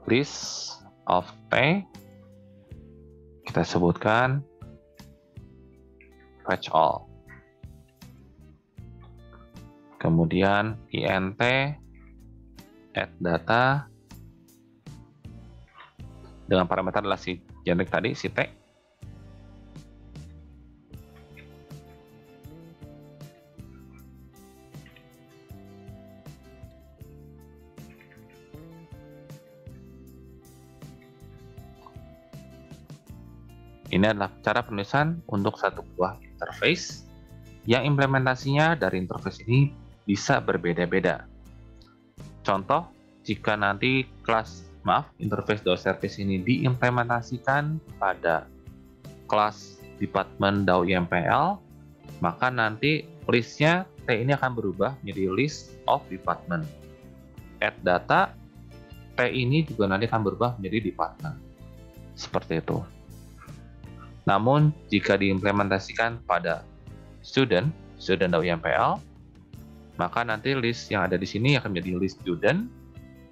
List of T, kita sebutkan fetch all. Kemudian int add data dengan parameter adalah si generic tadi, si T. Ini adalah cara penulisan untuk satu buah interface yang implementasinya dari interface ini bisa berbeda-beda. Contoh, jika nanti interface DAO-Service ini diimplementasikan pada kelas department DAO YMPL, maka nanti listnya T ini akan berubah menjadi list of department. Add data, T ini juga nanti akan berubah menjadi department. Seperti itu. Namun, jika diimplementasikan pada student DAO YMPL, maka nanti list yang ada di sini akan menjadi list student,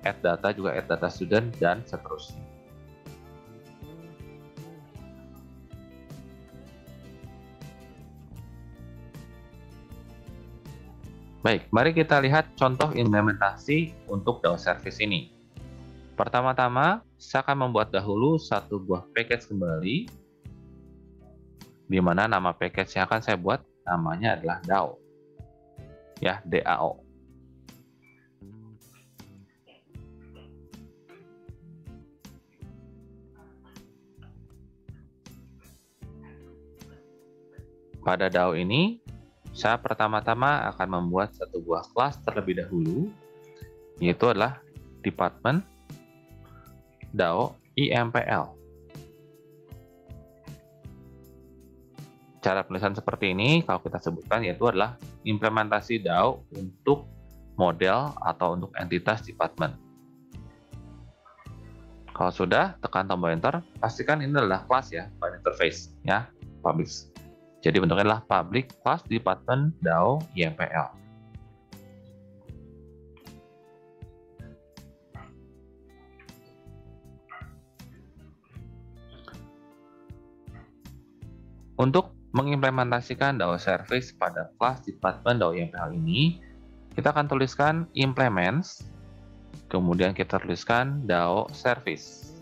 add data juga add data student, dan seterusnya. Baik, mari kita lihat contoh implementasi untuk DAO-Service ini. Pertama-tama, saya akan membuat dahulu satu buah package kembali, di mana nama package yang akan saya buat namanya adalah DAO. Ya, DAO. Pada DAO ini, saya pertama-tama akan membuat satu buah kelas terlebih dahulu, yaitu adalah department DAO YMPL. Cara penulisan seperti ini, kalau kita sebutkan, yaitu adalah implementasi DAO untuk model atau untuk entitas department. Kalau sudah, tekan tombol enter, pastikan ini adalah kelas ya, file interface, ya, public. Jadi bentuknya adalah public class department DAO YMPL. Untuk mengimplementasikan DAO-Service pada kelas department DAO YMPL ini, kita akan tuliskan implements, kemudian kita tuliskan DAO-Service.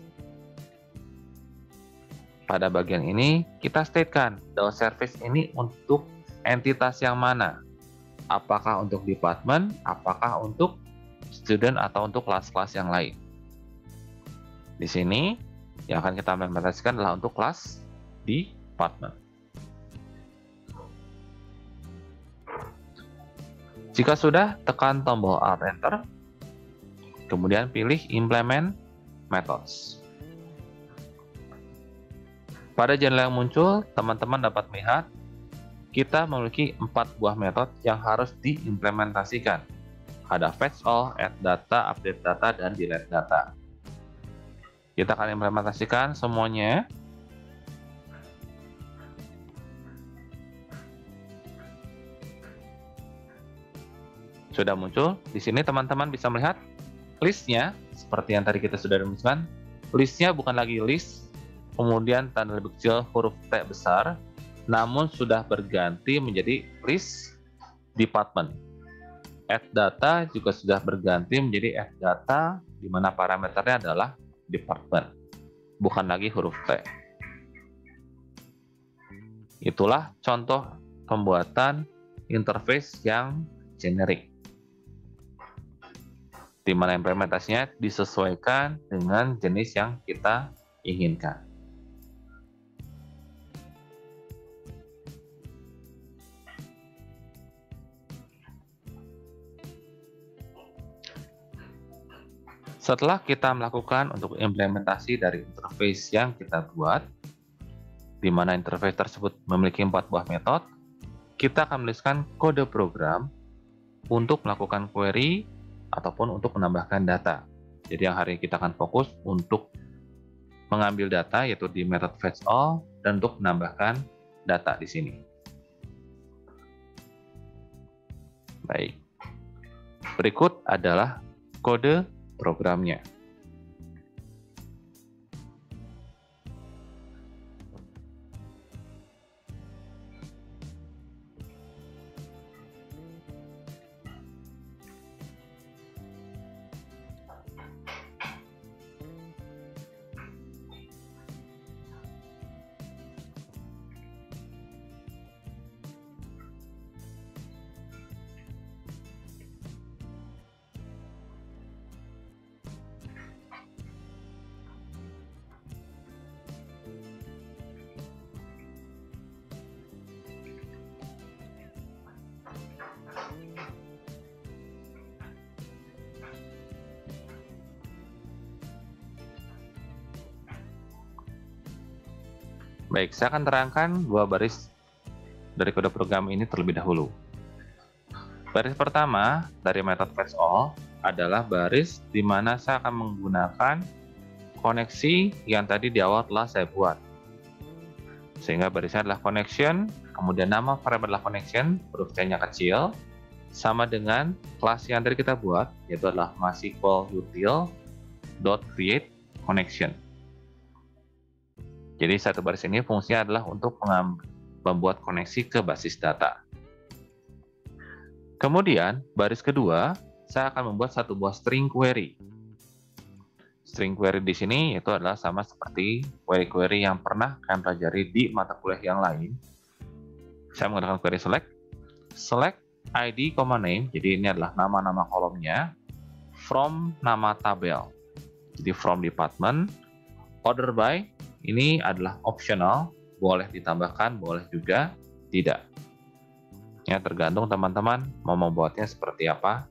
Pada bagian ini, kita statekan DAO-Service ini untuk entitas yang mana. Apakah untuk department, apakah untuk student, atau untuk kelas-kelas yang lain. Di sini, yang akan kita implementasikan adalah untuk kelas department. Jika sudah, tekan tombol Alt Enter, kemudian pilih Implement Methods. Pada jendela yang muncul, teman-teman dapat melihat kita memiliki 4 buah metode yang harus diimplementasikan. Ada fetch all, add data, update data, dan delete data. Kita akan implementasikan semuanya. Sudah muncul. Di sini teman-teman bisa melihat listnya, seperti yang tadi kita sudah rumuskan. Listnya bukan lagi list, kemudian tanda lebih kecil huruf T besar, namun sudah berganti menjadi list department. Add data juga sudah berganti menjadi add data, di mana parameternya adalah department, bukan lagi huruf T. Itulah contoh pembuatan interface yang generik, di mana implementasinya disesuaikan dengan jenis yang kita inginkan. Setelah kita melakukan untuk implementasi dari interface yang kita buat, di mana interface tersebut memiliki 4 buah metode, kita akan menuliskan kode program untuk melakukan query ataupun untuk menambahkan data. Jadi yang hari ini kita akan fokus untuk mengambil data, yaitu di method fetchAll, dan untuk menambahkan data di sini. Baik. Berikut adalah kode programnya. Baik, saya akan terangkan 2 baris dari kode program ini terlebih dahulu. Baris pertama dari method fetchAll adalah baris di mana saya akan menggunakan koneksi yang tadi di awal telah saya buat. Sehingga barisnya adalah connection, kemudian nama variabel adalah connection, huruf C-nya kecil, sama dengan kelas yang tadi kita buat, yaitu adalah MySQL util.create connection. Jadi satu baris ini fungsinya adalah untuk membuat koneksi ke basis data. Kemudian baris kedua, saya akan membuat satu buah string query. String query di sini itu adalah sama seperti query-query yang pernah kalian pelajari di mata kuliah yang lain. Saya menggunakan query select id, name, jadi ini adalah nama-nama kolomnya, from nama tabel, jadi from department, order by, ini adalah optional, boleh ditambahkan, boleh juga tidak. Ya, tergantung teman-teman mau membuatnya seperti apa.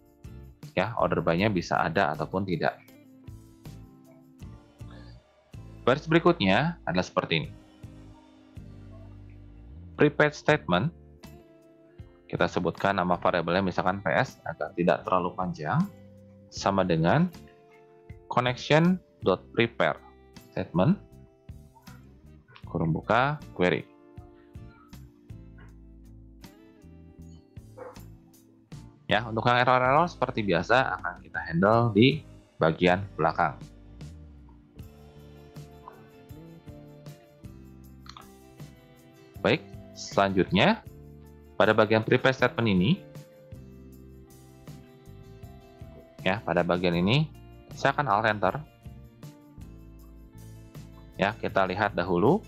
Ya, order by-nya bisa ada ataupun tidak. Baris berikutnya adalah seperti ini. Prepared statement, kita sebutkan nama variabelnya misalkan PS agar tidak terlalu panjang, sama dengan connection.prepare statement, kurung buka, query. Ya, untuk yang error-error seperti biasa akan kita handle di bagian belakang. Baik, selanjutnya pada bagian prepare statement ini, ya, pada bagian ini saya akan alt enter. Ya, kita lihat dahulu.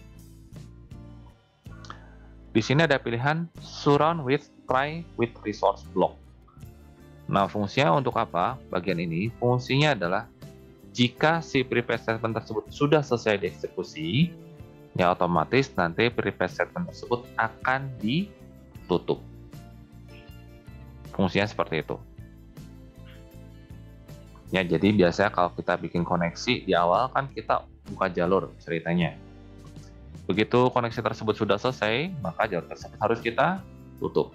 Di sini ada pilihan surround with try with resource block. Nah, fungsinya untuk apa? Bagian ini fungsinya adalah jika si prepare statement tersebut sudah selesai dieksekusi, ya otomatis nanti prepare statement tersebut akan ditutup. Fungsinya seperti itu. Ya, jadi biasanya kalau kita bikin koneksi di awal kan kita buka jalur ceritanya. Begitu koneksi tersebut sudah selesai, maka jalur tersebut harus kita tutup.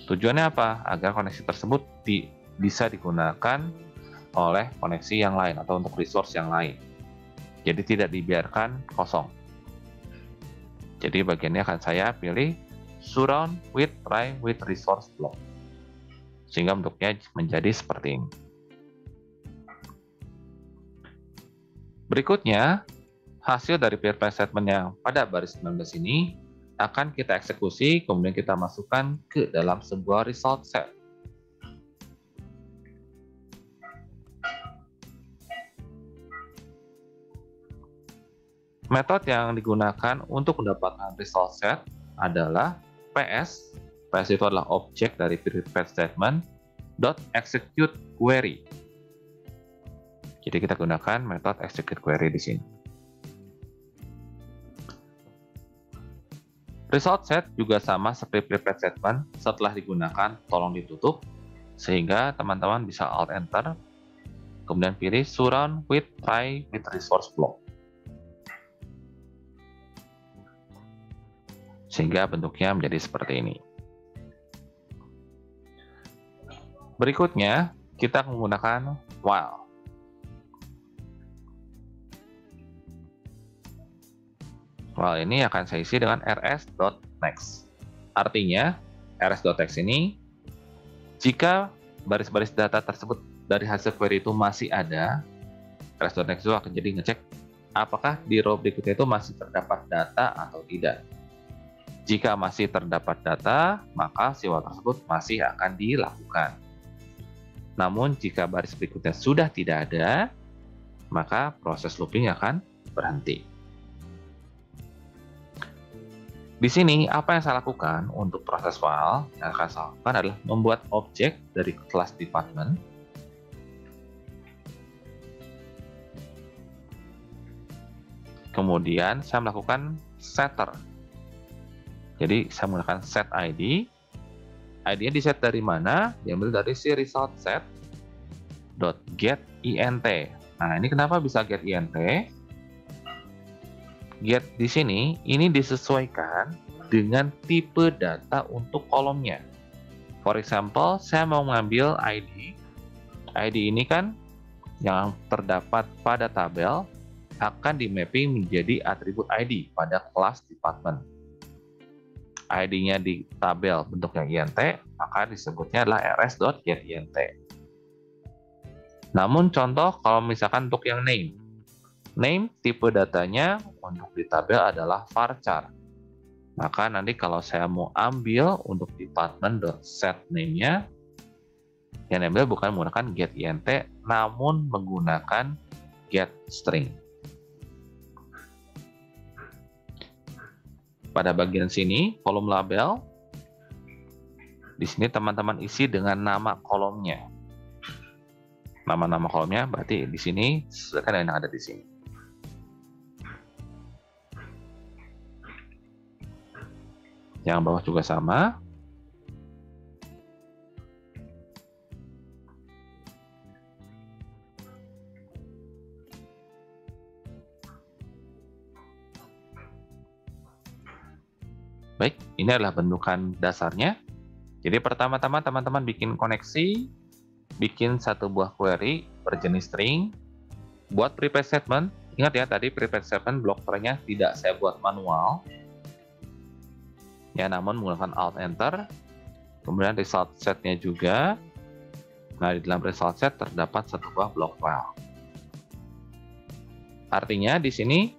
Tujuannya apa? Agar koneksi tersebut bisa digunakan oleh koneksi yang lain atau untuk resource yang lain. Jadi tidak dibiarkan kosong. Jadi bagiannya akan saya pilih surround with try with resource block. Sehingga bentuknya menjadi seperti ini. Berikutnya, hasil dari prepare statement yang pada baris 19 ini akan kita eksekusi, kemudian kita masukkan ke dalam sebuah result set. Metode yang digunakan untuk mendapatkan result set adalah PS. PS itu adalah objek dari prepare statement .execute query. Jadi kita gunakan metode execute query di sini. Result set juga sama seperti prepared statement, setelah digunakan tolong ditutup sehingga teman-teman bisa alt enter kemudian pilih surround with try with resource block. Sehingga bentuknya menjadi seperti ini. Berikutnya, kita menggunakan while. While ini akan saya isi dengan rs.next. Artinya, rs.next ini, jika baris-baris data tersebut dari hasil query itu masih ada, rs.next itu akan jadi ngecek apakah di row berikutnya itu masih terdapat data atau tidak. Jika masih terdapat data, maka si while tersebut masih akan dilakukan. Namun, jika baris berikutnya sudah tidak ada, maka proses looping akan berhenti. Di sini, apa yang saya lakukan untuk proses while, yang akan saya lakukan adalah membuat objek dari kelas department. Kemudian, saya melakukan setter. Jadi, saya menggunakan set ID. ID-nya di-set dari mana? Diambil dari si result set .get int. Nah, ini kenapa bisa get int? Get di sini, ini disesuaikan dengan tipe data untuk kolomnya. For example, saya mau mengambil ID. ID ini kan yang terdapat pada tabel akan di-mapping menjadi atribut ID pada kelas department. ID-nya di tabel bentuknya int, maka disebutnya adalah rs.getInt. Namun contoh kalau misalkan untuk yang name. Name tipe datanya untuk di tabel adalah varchar. Maka nanti kalau saya mau ambil untuk department.set name-nya, yang diambil bukan menggunakan getInt, namun menggunakan getString. Pada bagian sini, kolom label, di sini teman-teman isi dengan nama kolomnya. Nama-nama kolomnya berarti di sini sesuaikan dengan yang ada di sini. Yang bawah juga sama. Baik, ini adalah bentukan dasarnya. Jadi pertama-tama teman-teman bikin koneksi, bikin satu buah query berjenis string, buat prepare statement. Ingat ya, tadi prepare statement blok try-nya tidak saya buat manual. Ya, namun menggunakan Alt Enter. Kemudian result set-nya juga. Nah, di dalam result set terdapat satu buah blok file. Artinya di sini,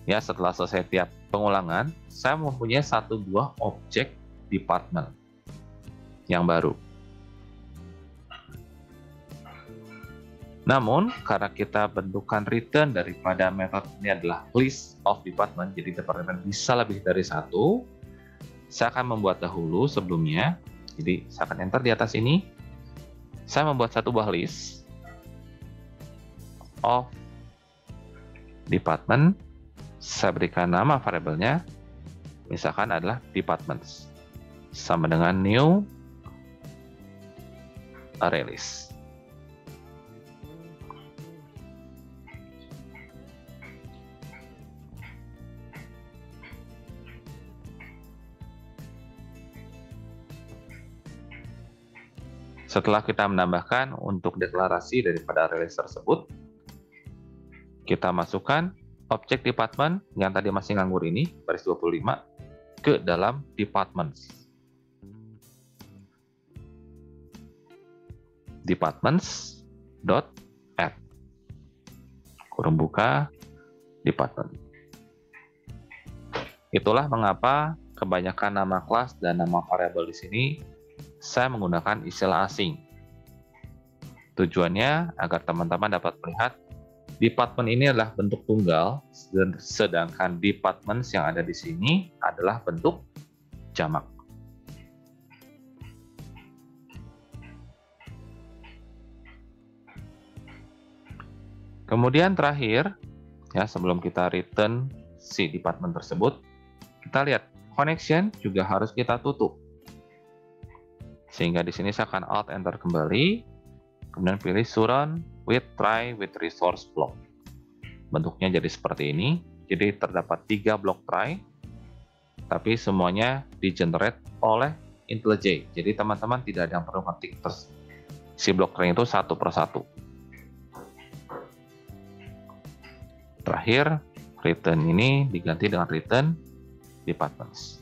ya setelah selesai tiap pengulangan, saya mempunyai satu buah objek department yang baru. Namun, karena kita bentukan return daripada metode ini adalah list of department, jadi departemen bisa lebih dari satu, saya akan membuat dahulu sebelumnya. Jadi, saya akan enter di atas ini. Saya membuat satu buah list of department. Saya berikan nama variabelnya, misalkan adalah departments, sama dengan new array list. Setelah kita menambahkan untuk deklarasi daripada array list tersebut, kita masukkan objek department yang tadi masih nganggur ini, baris 25, ke dalam departments. Departments.add. Kurung buka, department. Itulah mengapa kebanyakan nama kelas dan nama variabel di sini saya menggunakan istilah asing. Tujuannya agar teman-teman dapat melihat department ini adalah bentuk tunggal, sedangkan departments yang ada di sini adalah bentuk jamak. Kemudian terakhir, ya sebelum kita return si department tersebut, kita lihat connection juga harus kita tutup. Sehingga di sini saya akan Alt Enter kembali, kemudian pilih surround with try with resource block. Bentuknya jadi seperti ini. Jadi terdapat 3 blok try. tapi semuanya di-generate oleh IntelliJ. Jadi teman-teman tidak ada yang perlu ngetik si blockchain itu satu persatu. Terakhir, return ini diganti dengan return departments.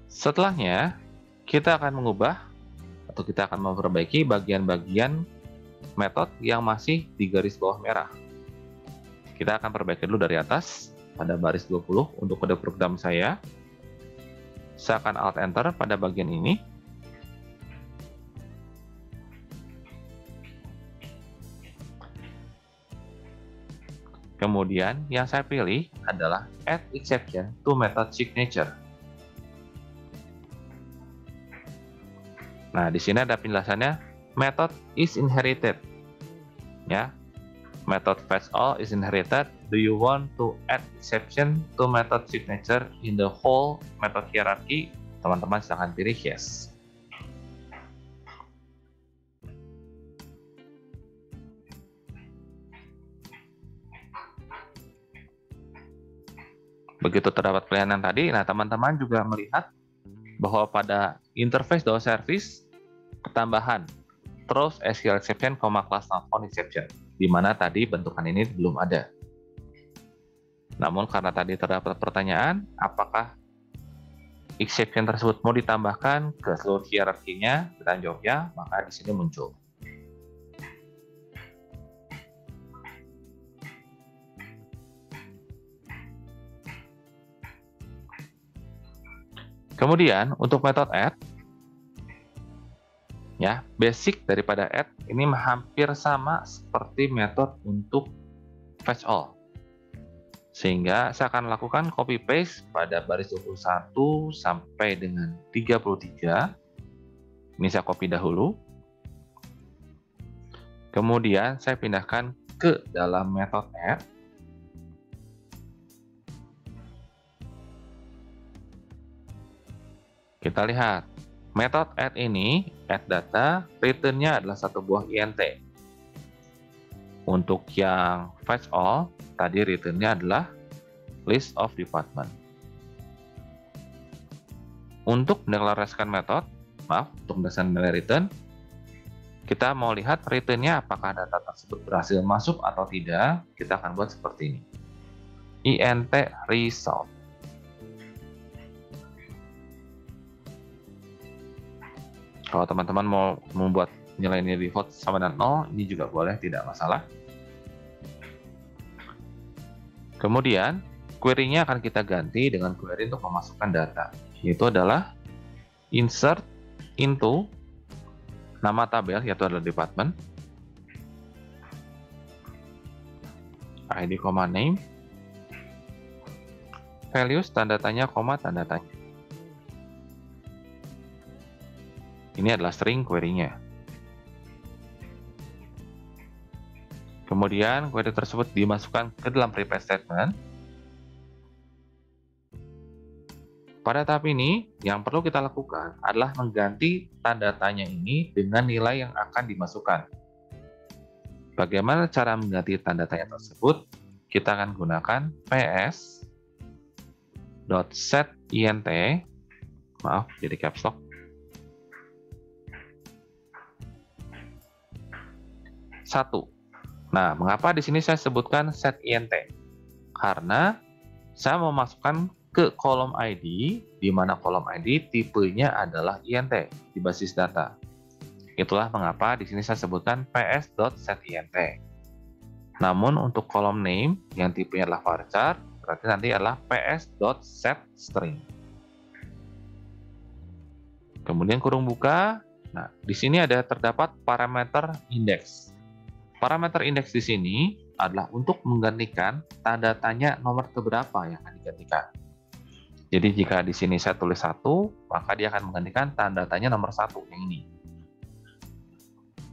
Setelahnya, kita akan mengubah atau kita akan memperbaiki bagian-bagian metode yang masih di garis bawah merah. Kita akan perbaiki dulu dari atas pada baris 20 untuk kode program saya. Saya akan Alt Enter pada bagian ini. Kemudian yang saya pilih adalah Add Exception to Method Signature. Nah, di sini ada penjelasannya, method is inherited. Ya, method fetch all is inherited. Do you want to add exception to method signature in the whole method hierarchy? Teman-teman silahkan pilih yes. Begitu terdapat pilihan yang tadi, nah teman-teman juga melihat bahwa pada interface .service ketambahan throws SQL exception, class not found exception, di mana tadi bentukan ini belum ada. Namun karena tadi terdapat pertanyaan, apakah exception tersebut mau ditambahkan ke seluruh hierarkinya, kita jawab ya, maka di sini muncul. Kemudian untuk metode add, ya basic daripada add ini hampir sama seperti metode untuk fetch all. Sehingga saya akan lakukan copy paste pada baris 21 sampai dengan 33. Ini saya copy dahulu. Kemudian saya pindahkan ke dalam metode add. Kita lihat, metode add ini, add data, return-nya adalah satu buah int. Untuk yang fetch all, tadi return-nya adalah list of department. Untuk mendeklarasikan metode, untuk mendeklarasikan nilai return, kita mau lihat return-nya apakah data tersebut berhasil masuk atau tidak, kita akan buat seperti ini. int result. Kalau teman-teman mau membuat nilai ini default sama dengan 0, ini juga boleh, tidak masalah. Kemudian, query-nya akan kita ganti dengan query untuk memasukkan data. Yaitu adalah insert into nama tabel, yaitu adalah department, ID, name, values, tanda tanya, tanda tanya. Ini adalah string query-nya. Kemudian query tersebut dimasukkan ke dalam prepare statement. Pada tahap ini, yang perlu kita lakukan adalah mengganti tanda tanya ini dengan nilai yang akan dimasukkan. Bagaimana cara mengganti tanda tanya tersebut? Kita akan gunakan ps.setInt, jadi caps lock, satu. Nah, mengapa di sini saya sebutkan set int? Karena saya mau masukkan ke kolom ID, di mana kolom ID tipenya adalah int di basis data. Itulah mengapa di sini saya sebutkan ps.setInt. Namun untuk kolom name yang tipenya adalah varchar, berarti nanti adalah ps.setString. Kemudian kurung buka. Nah, di sini ada terdapat parameter index. Parameter indeks di sini adalah untuk menggantikan tanda tanya nomor keberapa yang akan digantikan. Jadi jika di sini saya tulis 1, maka dia akan menggantikan tanda tanya nomor 1 yang ini.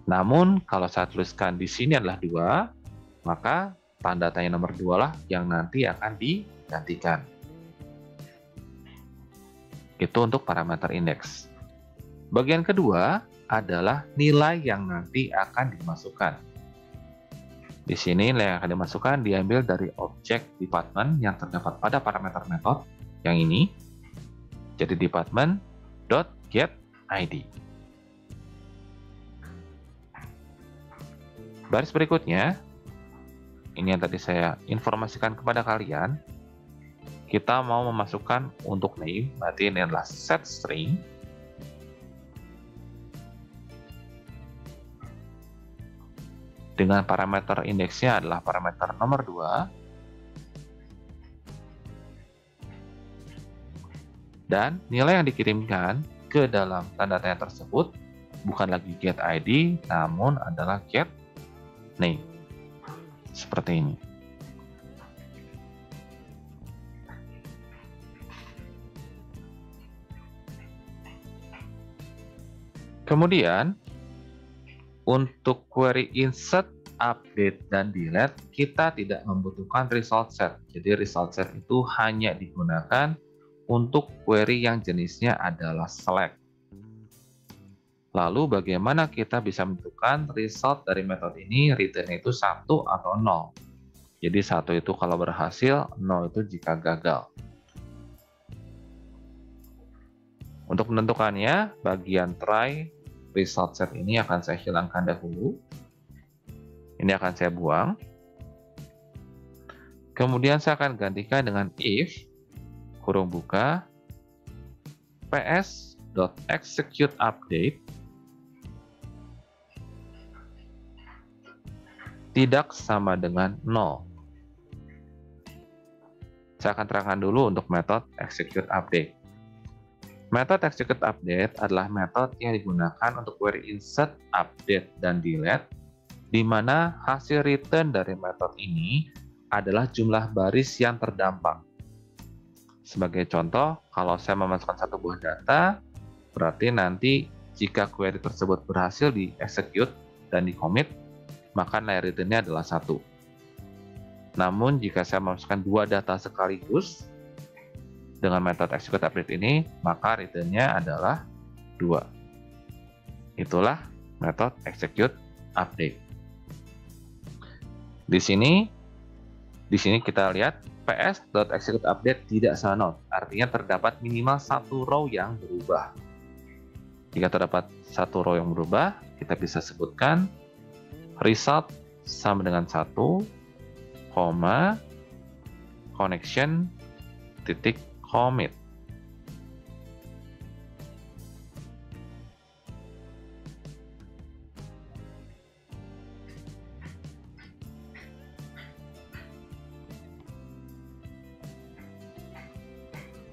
Namun kalau saya tuliskan di sini adalah 2, maka tanda tanya nomor 2 lah yang nanti akan digantikan. Itu untuk parameter indeks. Bagian kedua, adalah nilai yang nanti akan dimasukkan. Di sini nilai yang akan dimasukkan diambil dari objek department yang terdapat pada parameter method yang ini. Jadi department.getID. Baris berikutnya, ini yang tadi saya informasikan kepada kalian. Kita mau memasukkan untuk name, berarti ini adalah set string. Dengan parameter indeksnya adalah parameter nomor 2. Dan nilai yang dikirimkan ke dalam tanda tanya tersebut bukan lagi get ID, namun adalah get name. Seperti ini. Kemudian, untuk query insert, update, dan delete, kita tidak membutuhkan result set. Jadi result set itu hanya digunakan untuk query yang jenisnya adalah select. Lalu bagaimana kita bisa menentukan result dari metode ini, return itu 1 atau 0. Jadi 1 itu kalau berhasil, 0 itu jika gagal. Untuk menentukannya, bagian try result set ini akan saya hilangkan dahulu. Ini akan saya buang. Kemudian saya akan gantikan dengan if kurung buka ps.executeUpdate tidak sama dengan 0. Saya akan terangkan dulu untuk metode executeUpdate. Metode executeUpdate adalah metode yang digunakan untuk query insert, update, dan delete, di mana hasil return dari metode ini adalah jumlah baris yang terdampak. Sebagai contoh, kalau saya memasukkan satu buah data, berarti nanti jika query tersebut berhasil di-execute dan di-commit, maka nilai return-nya adalah 1. Namun, jika saya memasukkan 2 data sekaligus, dengan metode executeUpdate ini, maka return-nya adalah 2. Itulah metode executeUpdate. Di sini kita lihat ps.executeUpdate tidak sama 0, artinya terdapat minimal 1 row yang berubah. Jika terdapat 1 row yang berubah, kita bisa sebutkan result sama dengan 1, connection titik commit.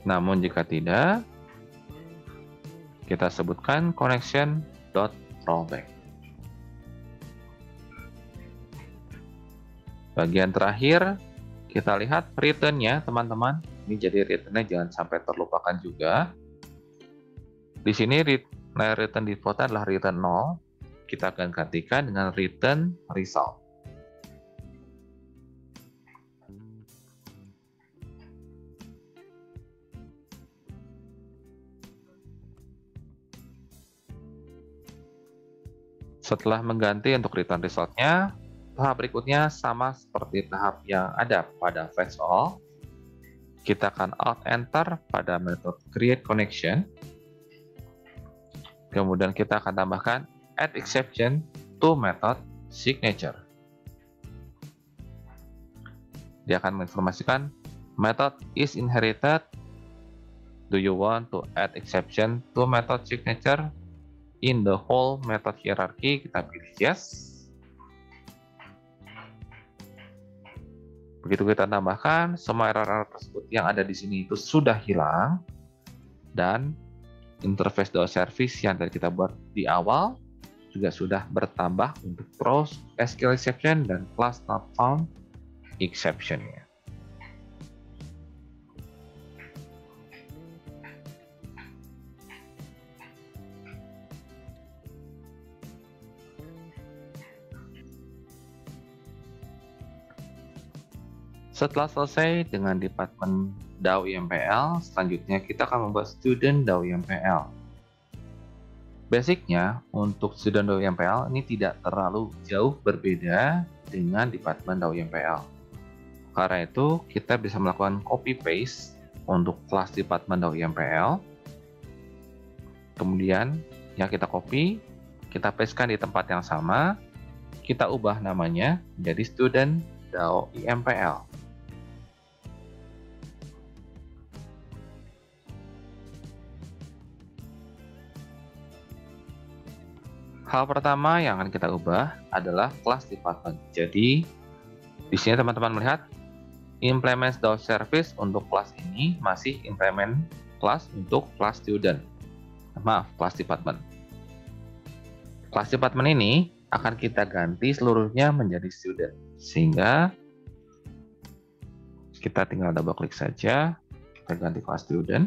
Namun jika tidak, kita sebutkan connection.rollback. Bagian terakhir, kita lihat return-nya, teman-teman. Ini jadi return-nya jangan sampai terlupakan juga. Di sini nilai return default adalah return 0. Kita akan gantikan dengan return result. Setelah mengganti untuk return result-nya, tahap berikutnya sama seperti tahap yang ada pada fetch all. Kita akan Alt Enter pada metode create connection. Kemudian kita akan tambahkan add exception to method signature. Dia akan menginformasikan method is inherited. Do you want to add exception to method signature in the whole method hierarchy? Kita pilih yes. Begitu kita tambahkan, semua error-error tersebut yang ada di sini itu sudah hilang, dan interface service yang tadi kita buat di awal juga sudah bertambah untuk throws SQL exception dan class not found exception-nya. Setelah selesai dengan departemen DAO IMPL, selanjutnya kita akan membuat student DAO IMPL. Basicnya untuk student DAWI-MPL ini tidak terlalu jauh berbeda dengan departemen DAWI-MPL. Karena itu kita bisa melakukan copy paste untuk kelas departemen DAWI-MPL. Kemudian yang kita copy, kita pastekan di tempat yang sama, kita ubah namanya menjadi student DAWI-MPL. Hal pertama yang akan kita ubah adalah kelas department. Jadi di sini teman-teman melihat implement DAO service untuk kelas ini masih implement kelas untuk kelas student. Maaf, kelas department. Kelas department ini akan kita ganti seluruhnya menjadi student. Sehingga kita tinggal double klik saja, kita ganti kelas student.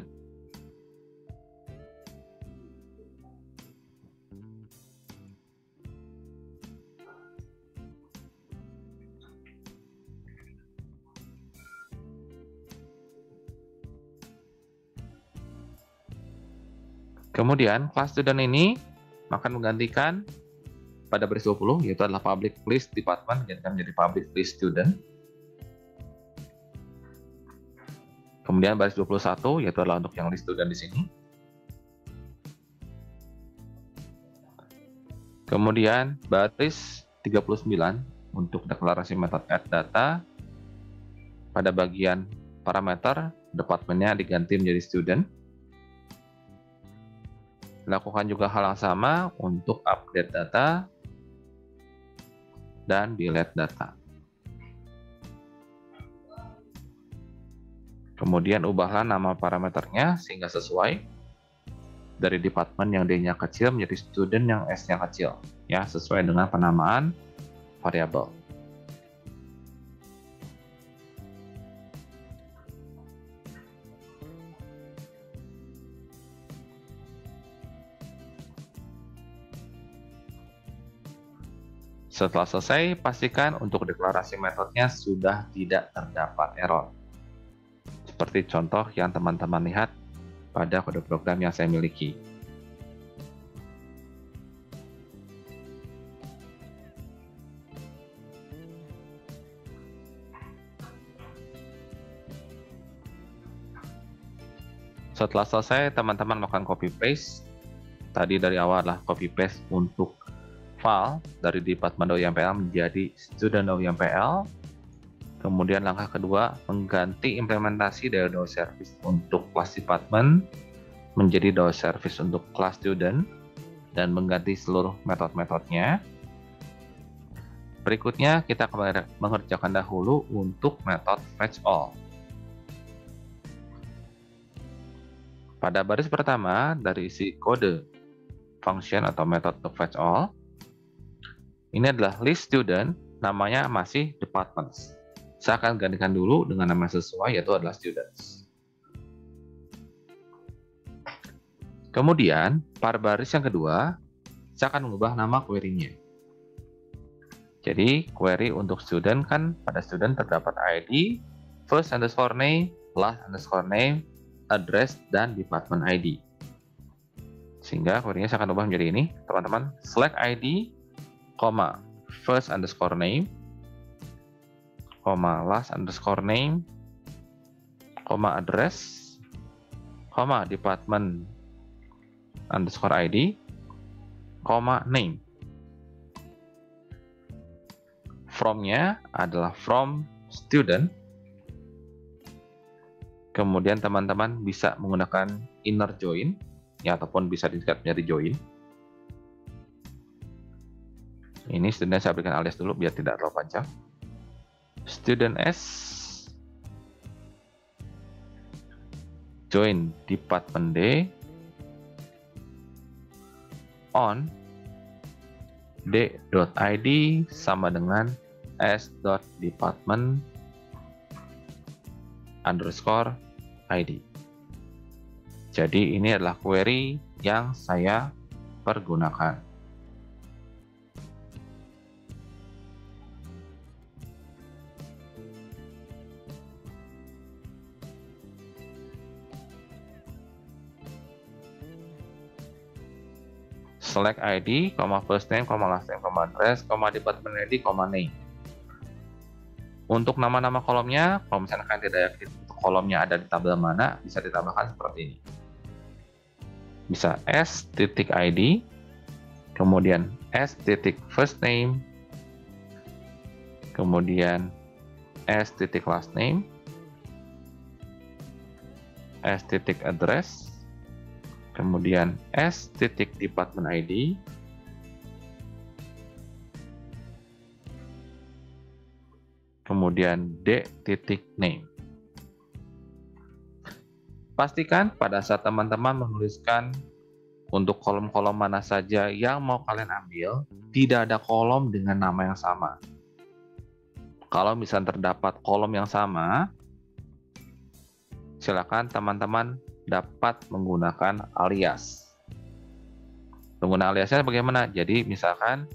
Kemudian kelas student ini akan menggantikan pada baris 20 yaitu adalah public list department gantikan menjadi public list student. Kemudian baris 21 yaitu adalah untuk yang list student di sini. Kemudian baris 39 untuk deklarasi method add data. Pada bagian parameter departemennya diganti menjadi student. Lakukan juga hal yang sama untuk update data dan delete data. Kemudian ubahlah nama parameternya sehingga sesuai dari departemen yang D-nya kecil menjadi student yang S-nya kecil, ya sesuai dengan penamaan variabel. Setelah selesai, pastikan untuk deklarasi metodenya sudah tidak terdapat error. Seperti contoh yang teman-teman lihat pada kode program yang saya miliki. Setelah selesai, teman-teman melakukan copy paste. Tadi dari awal adalah copy paste untuk file dari departemen DAWI-MPL menjadi student DAWI-MPL. Kemudian langkah kedua, mengganti implementasi dari DAO service untuk kelas department menjadi DAO service untuk kelas student dan mengganti seluruh metode-metodenya. Berikutnya kita akan mengerjakan dahulu untuk metode fetch all. Pada baris pertama dari isi kode function atau metode untuk fetch all, ini adalah list student, namanya masih departments. Saya akan gantikan dulu dengan nama sesuai, yaitu adalah students. Kemudian, pada baris yang kedua, saya akan mengubah nama query-nya. Jadi, query untuk student kan pada student terdapat ID, first underscore name, last underscore name, address, dan department ID. Sehingga query-nya saya akan ubah menjadi ini, teman-teman. Select ID, first underscore name, last underscore name, address, department underscore ID, name. From-nya adalah from student. Kemudian teman-teman bisa menggunakan inner join, ya ataupun bisa disingkat menjadi join. Ini student saya berikan alias dulu biar tidak terlalu panjang. Student S join department D on d.id sama dengan s.department underscore id. Jadi ini adalah query yang saya pergunakan. select ID, first name, last name, address, department ID, name. Untuk nama-nama kolomnya, kalau misalnya kalian tidak yakin untuk kolomnya ada di tabel mana, bisa ditambahkan seperti ini. Bisa s.id, kemudian s.first name, kemudian s.last name, s.address, kemudian s.department ID, kemudian d.name. Pastikan pada saat teman-teman menuliskan untuk kolom-kolom mana saja yang mau kalian ambil, tidak ada kolom dengan nama yang sama. Kalau misalnya terdapat kolom yang sama, silakan teman-teman dapat menggunakan alias. Penggunaan aliasnya bagaimana? Jadi misalkan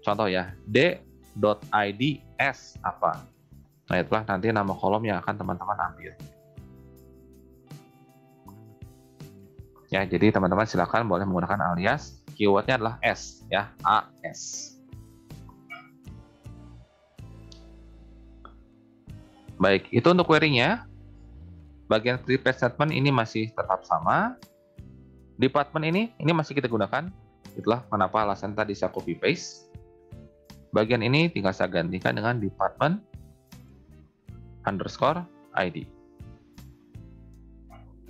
contoh ya, d.id_s apa. Nah, itulah nanti nama kolom yang akan teman-teman ambil. Ya, jadi teman-teman silakan boleh menggunakan alias. Keywordnya adalah S ya, AS. Baik, itu untuk query-nya. Bagian prepare statement ini masih tetap sama. Department ini masih kita gunakan. Itulah kenapa alasan tadi saya copy paste. Bagian ini tinggal saya gantikan dengan department _ID.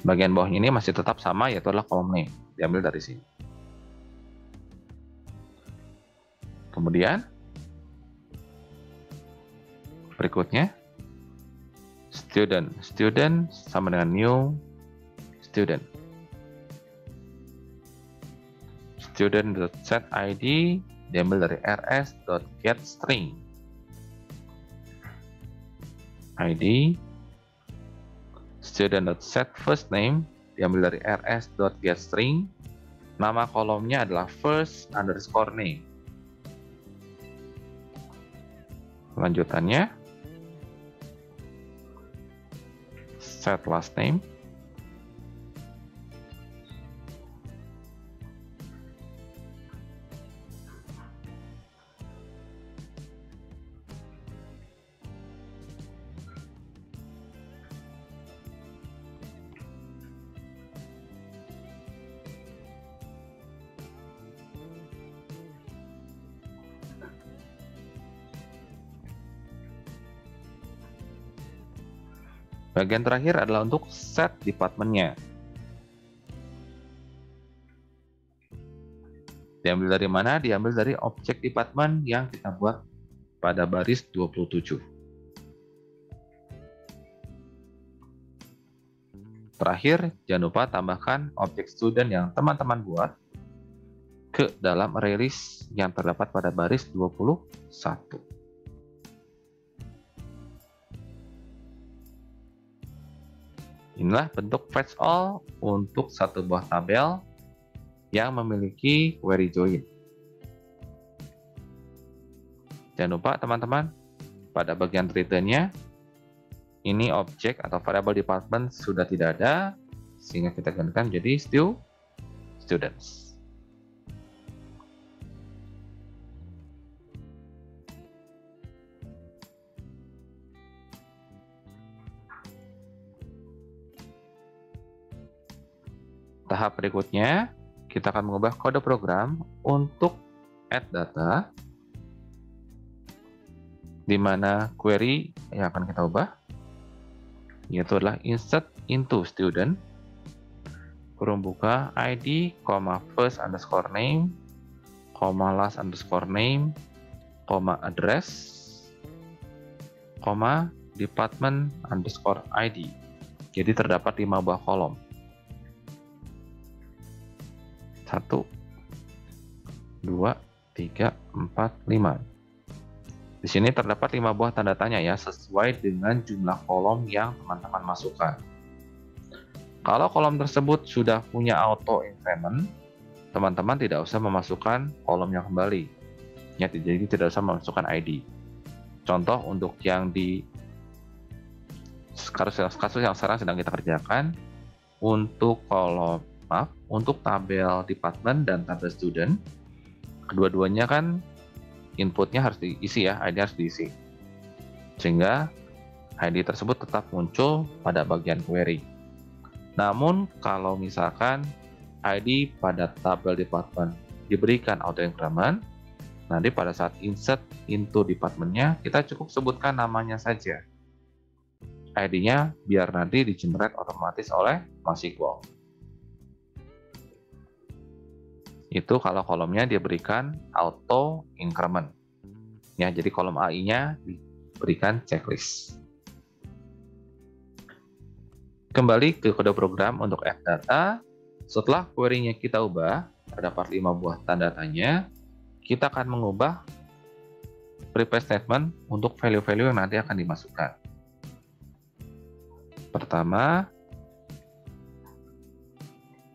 Bagian bawahnya ini masih tetap sama, yaitu adalah kolom name. Diambil dari sini. Kemudian, berikutnya, student. Student sama dengan new student. Student.setID diambil dari rs.getString. ID. Student.setFirstName diambil dari rs.getString. Nama kolomnya adalah first_name. Lanjutannya, set last name. Bagian terakhir adalah untuk set department-nya. Diambil dari mana? Diambil dari objek department yang kita buat pada baris 27. Terakhir, jangan lupa tambahkan objek student yang teman-teman buat ke dalam array list yang terdapat pada baris 21. Inilah bentuk fetch all untuk satu buah tabel yang memiliki query join. Jangan lupa teman-teman, pada bagian return-nya, ini objek atau variable department sudah tidak ada, sehingga kita gantikan jadi students. Tahap berikutnya, kita akan mengubah kode program untuk add data, di mana query yang akan kita ubah, yaitu adalah insert into student, kurung buka ID, first_name, last_name, address, department_ID. Jadi terdapat 5 buah kolom. 1, 2, 3, 4, 5. Di sini terdapat 5 buah tanda tanya ya, sesuai dengan jumlah kolom yang teman-teman masukkan. Kalau kolom tersebut sudah punya auto increment, teman-teman tidak usah memasukkan kolomnya kembali. Ya, jadi tidak usah memasukkan ID. Contoh untuk yang di kasus yang sekarang sedang kita kerjakan, untuk kolom maaf, untuk tabel department dan tabel student, kedua-duanya kan inputnya harus diisi ya, ID harus diisi. Sehingga ID tersebut tetap muncul pada bagian query. Namun kalau misalkan ID pada tabel department diberikan auto increment, nanti pada saat insert into departmentnya kita cukup sebutkan namanya saja. ID-nya biar nanti di-generate otomatis oleh MySQL. Itu kalau kolomnya dia berikan auto increment. Ya, jadi kolom AI-nya diberikan checklist. Kembali ke kode program untuk add data. Setelah query-nya kita ubah, terdapat 5 buah tanda tanya, kita akan mengubah prepare statement untuk value-value yang nanti akan dimasukkan. Pertama,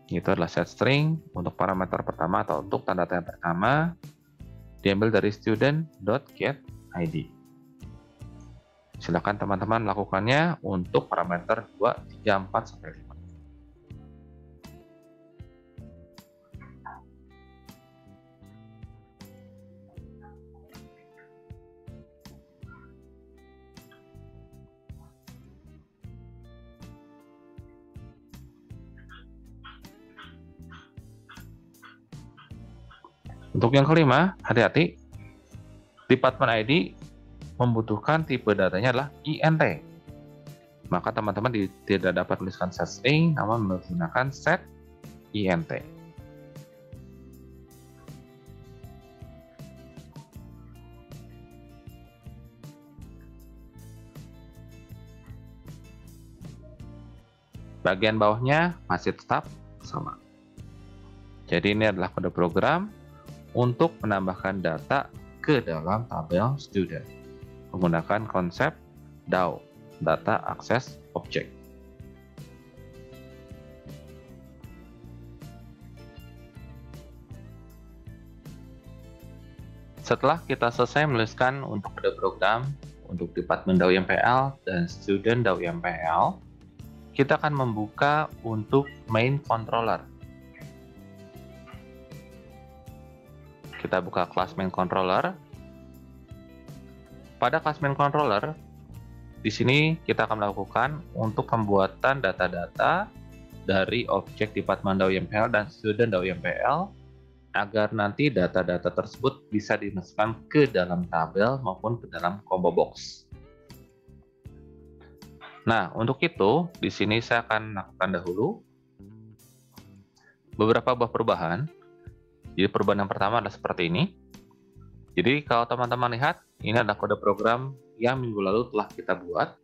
itu adalah set string untuk parameter pertama atau untuk tanda tanya pertama, diambil dari student.getID. Silakan teman-teman lakukannya untuk parameter 2, 3, 4, sampai 5. Untuk yang kelima, hati-hati. Department ID membutuhkan tipe datanya adalah INT. Maka teman-teman tidak dapat tuliskan set string, namun menggunakan set INT. Bagian bawahnya masih tetap sama. Jadi ini adalah kode program untuk menambahkan data ke dalam tabel student menggunakan konsep DAO, Data Access Object. Setelah kita selesai menuliskan untuk kode program untuk Department DAO YMPL dan Student DAO YMPL, kita akan membuka untuk main controller. Kita buka kelas main controller. Pada kelas main controller, di sini kita akan melakukan untuk pembuatan data-data dari objek Department DAO YMPL dan Student DAO YMPL agar nanti data-data tersebut bisa dimasukkan ke dalam tabel maupun ke dalam combo box. Nah, untuk itu di sini saya akan lakukan dahulu beberapa buah perubahan. Jadi perubahan yang pertama adalah seperti ini. Jadi kalau teman-teman lihat, ini adalah kode program yang minggu lalu telah kita buat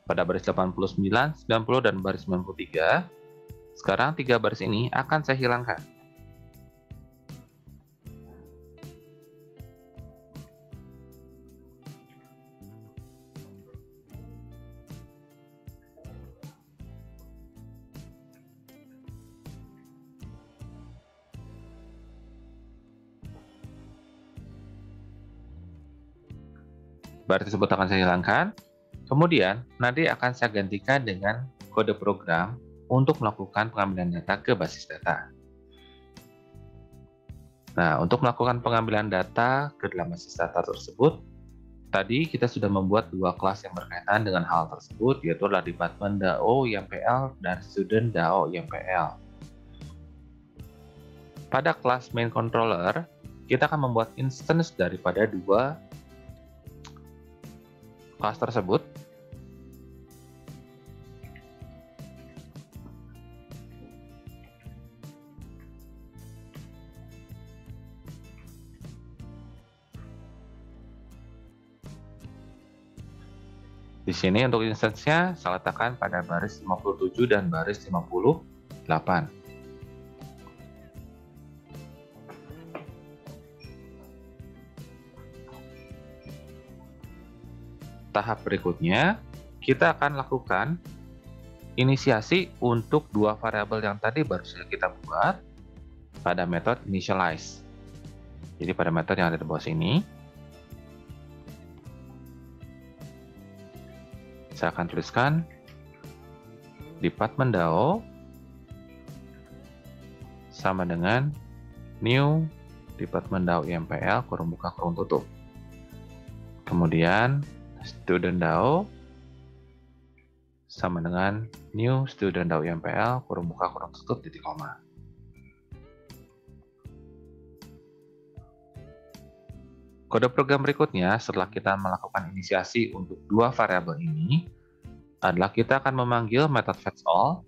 pada baris 89, 90, dan baris 93. Sekarang 3 baris ini akan saya hilangkan. Baris tersebut akan saya hilangkan. Kemudian, nanti akan saya gantikan dengan kode program untuk melakukan pengambilan data ke basis data. Nah, untuk melakukan pengambilan data ke dalam basis data tersebut, tadi kita sudah membuat 2 kelas yang berkaitan dengan hal tersebut, yaitu adalah Department DAO YMPL dan Student DAO YMPL. Pada kelas main controller, kita akan membuat instance daripada 2 kelas tersebut. Di sini untuk instance-nya saya letakkan pada baris 57 dan baris 58. Tahap berikutnya, kita akan lakukan inisiasi untuk 2 variabel yang tadi baru saja kita buat pada metode initialize. Jadi pada metode yang ada di bawah sini, saya akan tuliskan Department DAO sama dengan new department.dao IMPL kurung buka kurung tutup. Kemudian student.dao sama dengan new student.dao IMPL kurung buka kurung tutup titik koma. Kode program berikutnya setelah kita melakukan inisiasi untuk dua variabel ini adalah kita akan memanggil metode fetchAll.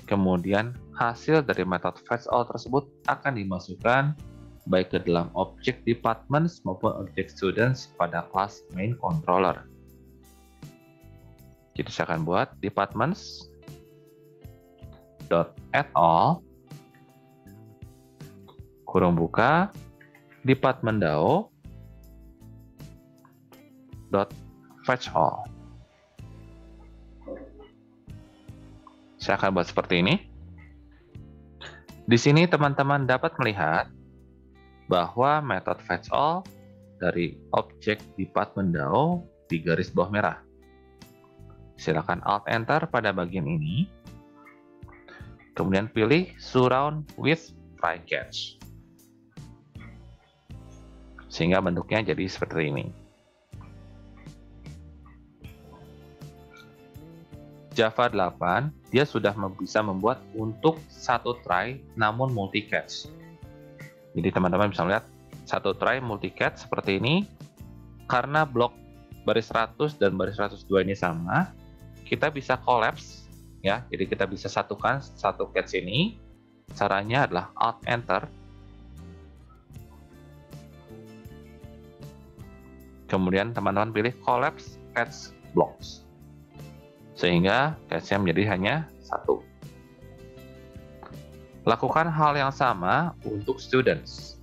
Kemudian hasil dari metode fetchAll tersebut akan dimasukkan baik ke dalam objek departments maupun objek students pada kelas main controller. Jadi saya akan buat departments .add all kurung buka department.dao .fetch all. Saya akan buat seperti ini. Di sini teman-teman dapat melihat bahwa metode fetch all dari objek department.dao di garis bawah merah. Silakan Alt Enter pada bagian ini. Kemudian pilih Surround with Try Catch. Sehingga bentuknya jadi seperti ini. Java 8 dia sudah bisa membuat untuk satu try namun multi catch. Jadi teman-teman bisa melihat satu try multi catch seperti ini. Karena blok baris 100 dan baris 102 ini sama, kita bisa collapse ya. Jadi kita bisa satukan satu catch ini. Caranya adalah Alt Enter. Kemudian teman-teman pilih collapse catch blocks. Sehingga catch-nya menjadi hanya satu. Lakukan hal yang sama untuk students.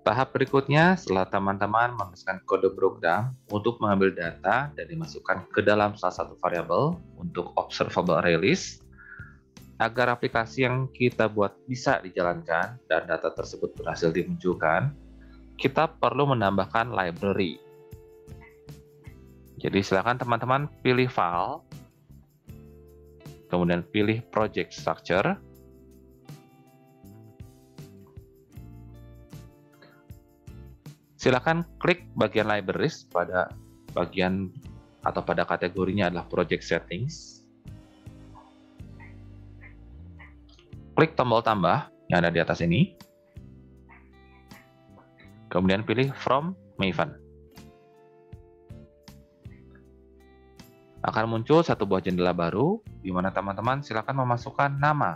Tahap berikutnya, setelah teman-teman menuliskan kode program untuk mengambil data dan dimasukkan ke dalam salah satu variabel untuk observable ArrayList, agar aplikasi yang kita buat bisa dijalankan dan data tersebut berhasil dimunculkan, kita perlu menambahkan library. Jadi silakan teman-teman pilih File, kemudian pilih Project Structure, silakan klik bagian libraries pada bagian atau pada kategorinya adalah project settings. Klik tombol tambah yang ada di atas ini. Kemudian pilih from Maven. Akan muncul satu buah jendela baru di mana teman-teman silakan memasukkan nama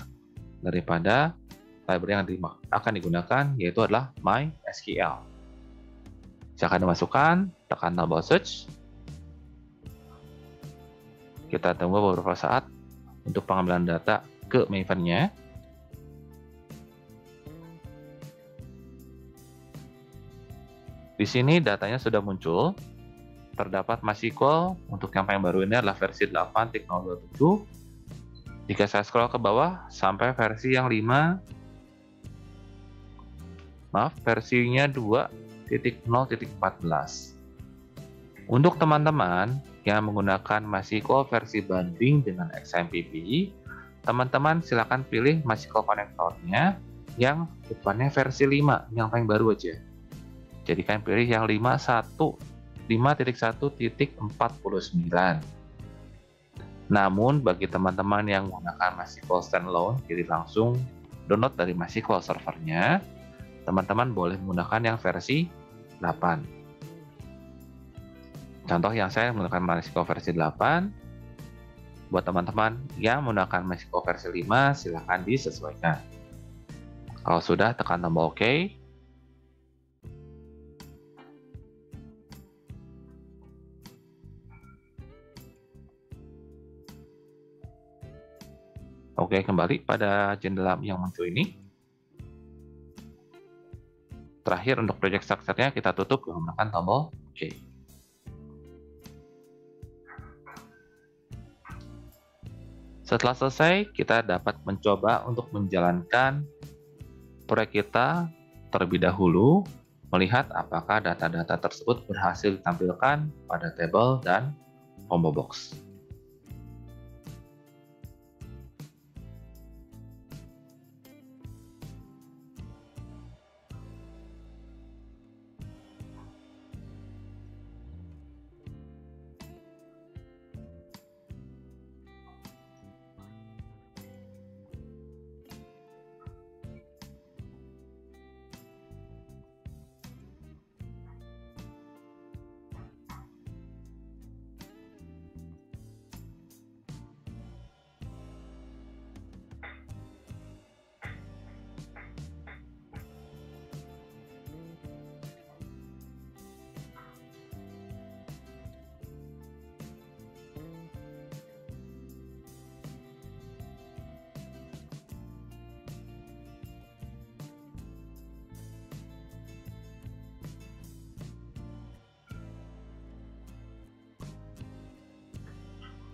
daripada library yang akan digunakan, yaitu adalah MySQL. Silakan dimasukkan, tekan tombol search. Kita tunggu beberapa saat untuk pengambilan data ke Maven-nya. Di sini datanya sudah muncul. Terdapat MySQL untuk yang paling baru ini adalah versi 8.027. Jika saya scroll ke bawah sampai versi yang 5, versinya 2.0.14. Untuk teman-teman yang menggunakan MySQL versi banding dengan XMPP, teman-teman silakan pilih MySQL konektornya yang depannya versi 5, yang paling baru aja. Jadi kalian pilih yang 5.1.49. Namun bagi teman-teman yang menggunakan MySQL standalone, jadi langsung download dari MySQL servernya, teman-teman boleh menggunakan yang versi 8. Contoh yang saya menggunakan MySQL versi 8. Buat teman-teman yang menggunakan MySQL versi 5, silahkan disesuaikan. Kalau sudah, tekan tombol OK. Oke, kembali pada jendela yang muncul ini. Terakhir untuk project structure-nya kita tutup dengan menekan tombol J. Setelah selesai, kita dapat mencoba untuk menjalankan proyek kita terlebih dahulu, melihat apakah data-data tersebut berhasil ditampilkan pada table dan combo box.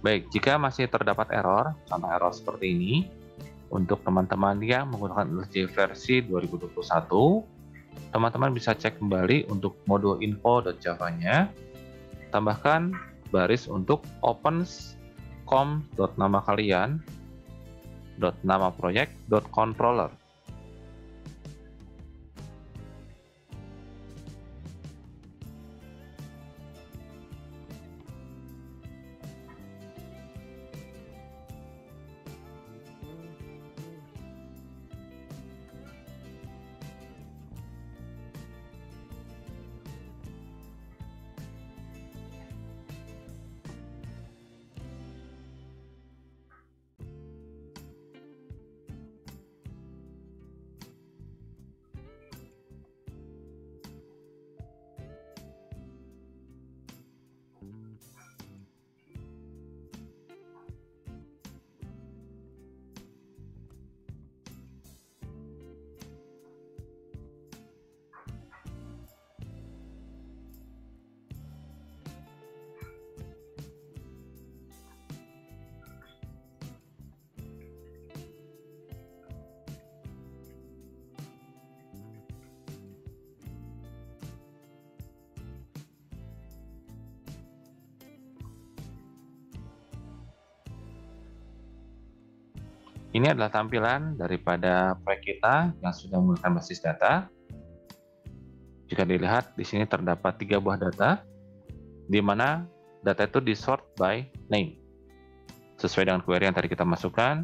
Baik, jika masih terdapat error, contoh error seperti ini, untuk teman-teman yang menggunakan IntelliJ versi 2021, teman-teman bisa cek kembali untuk modul info.java-nya, tambahkan baris untuk opens.com.nama kalian, .nama project, .controller. Ini adalah tampilan daripada proyek kita yang sudah menggunakan basis data. Jika dilihat, di sini terdapat 3 buah data, di mana data itu di-sort by name, sesuai dengan query yang tadi kita masukkan.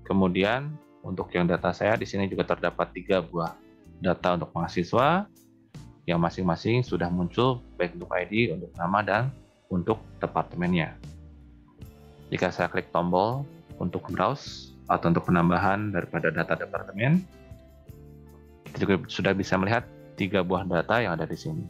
Kemudian, untuk yang data saya, di sini juga terdapat 3 buah data untuk mahasiswa, yang masing-masing sudah muncul, baik untuk ID, untuk nama, dan untuk departemennya. Jika saya klik tombol untuk browse, atau untuk penambahan daripada data departemen, kita juga sudah bisa melihat 3 buah data yang ada di sini.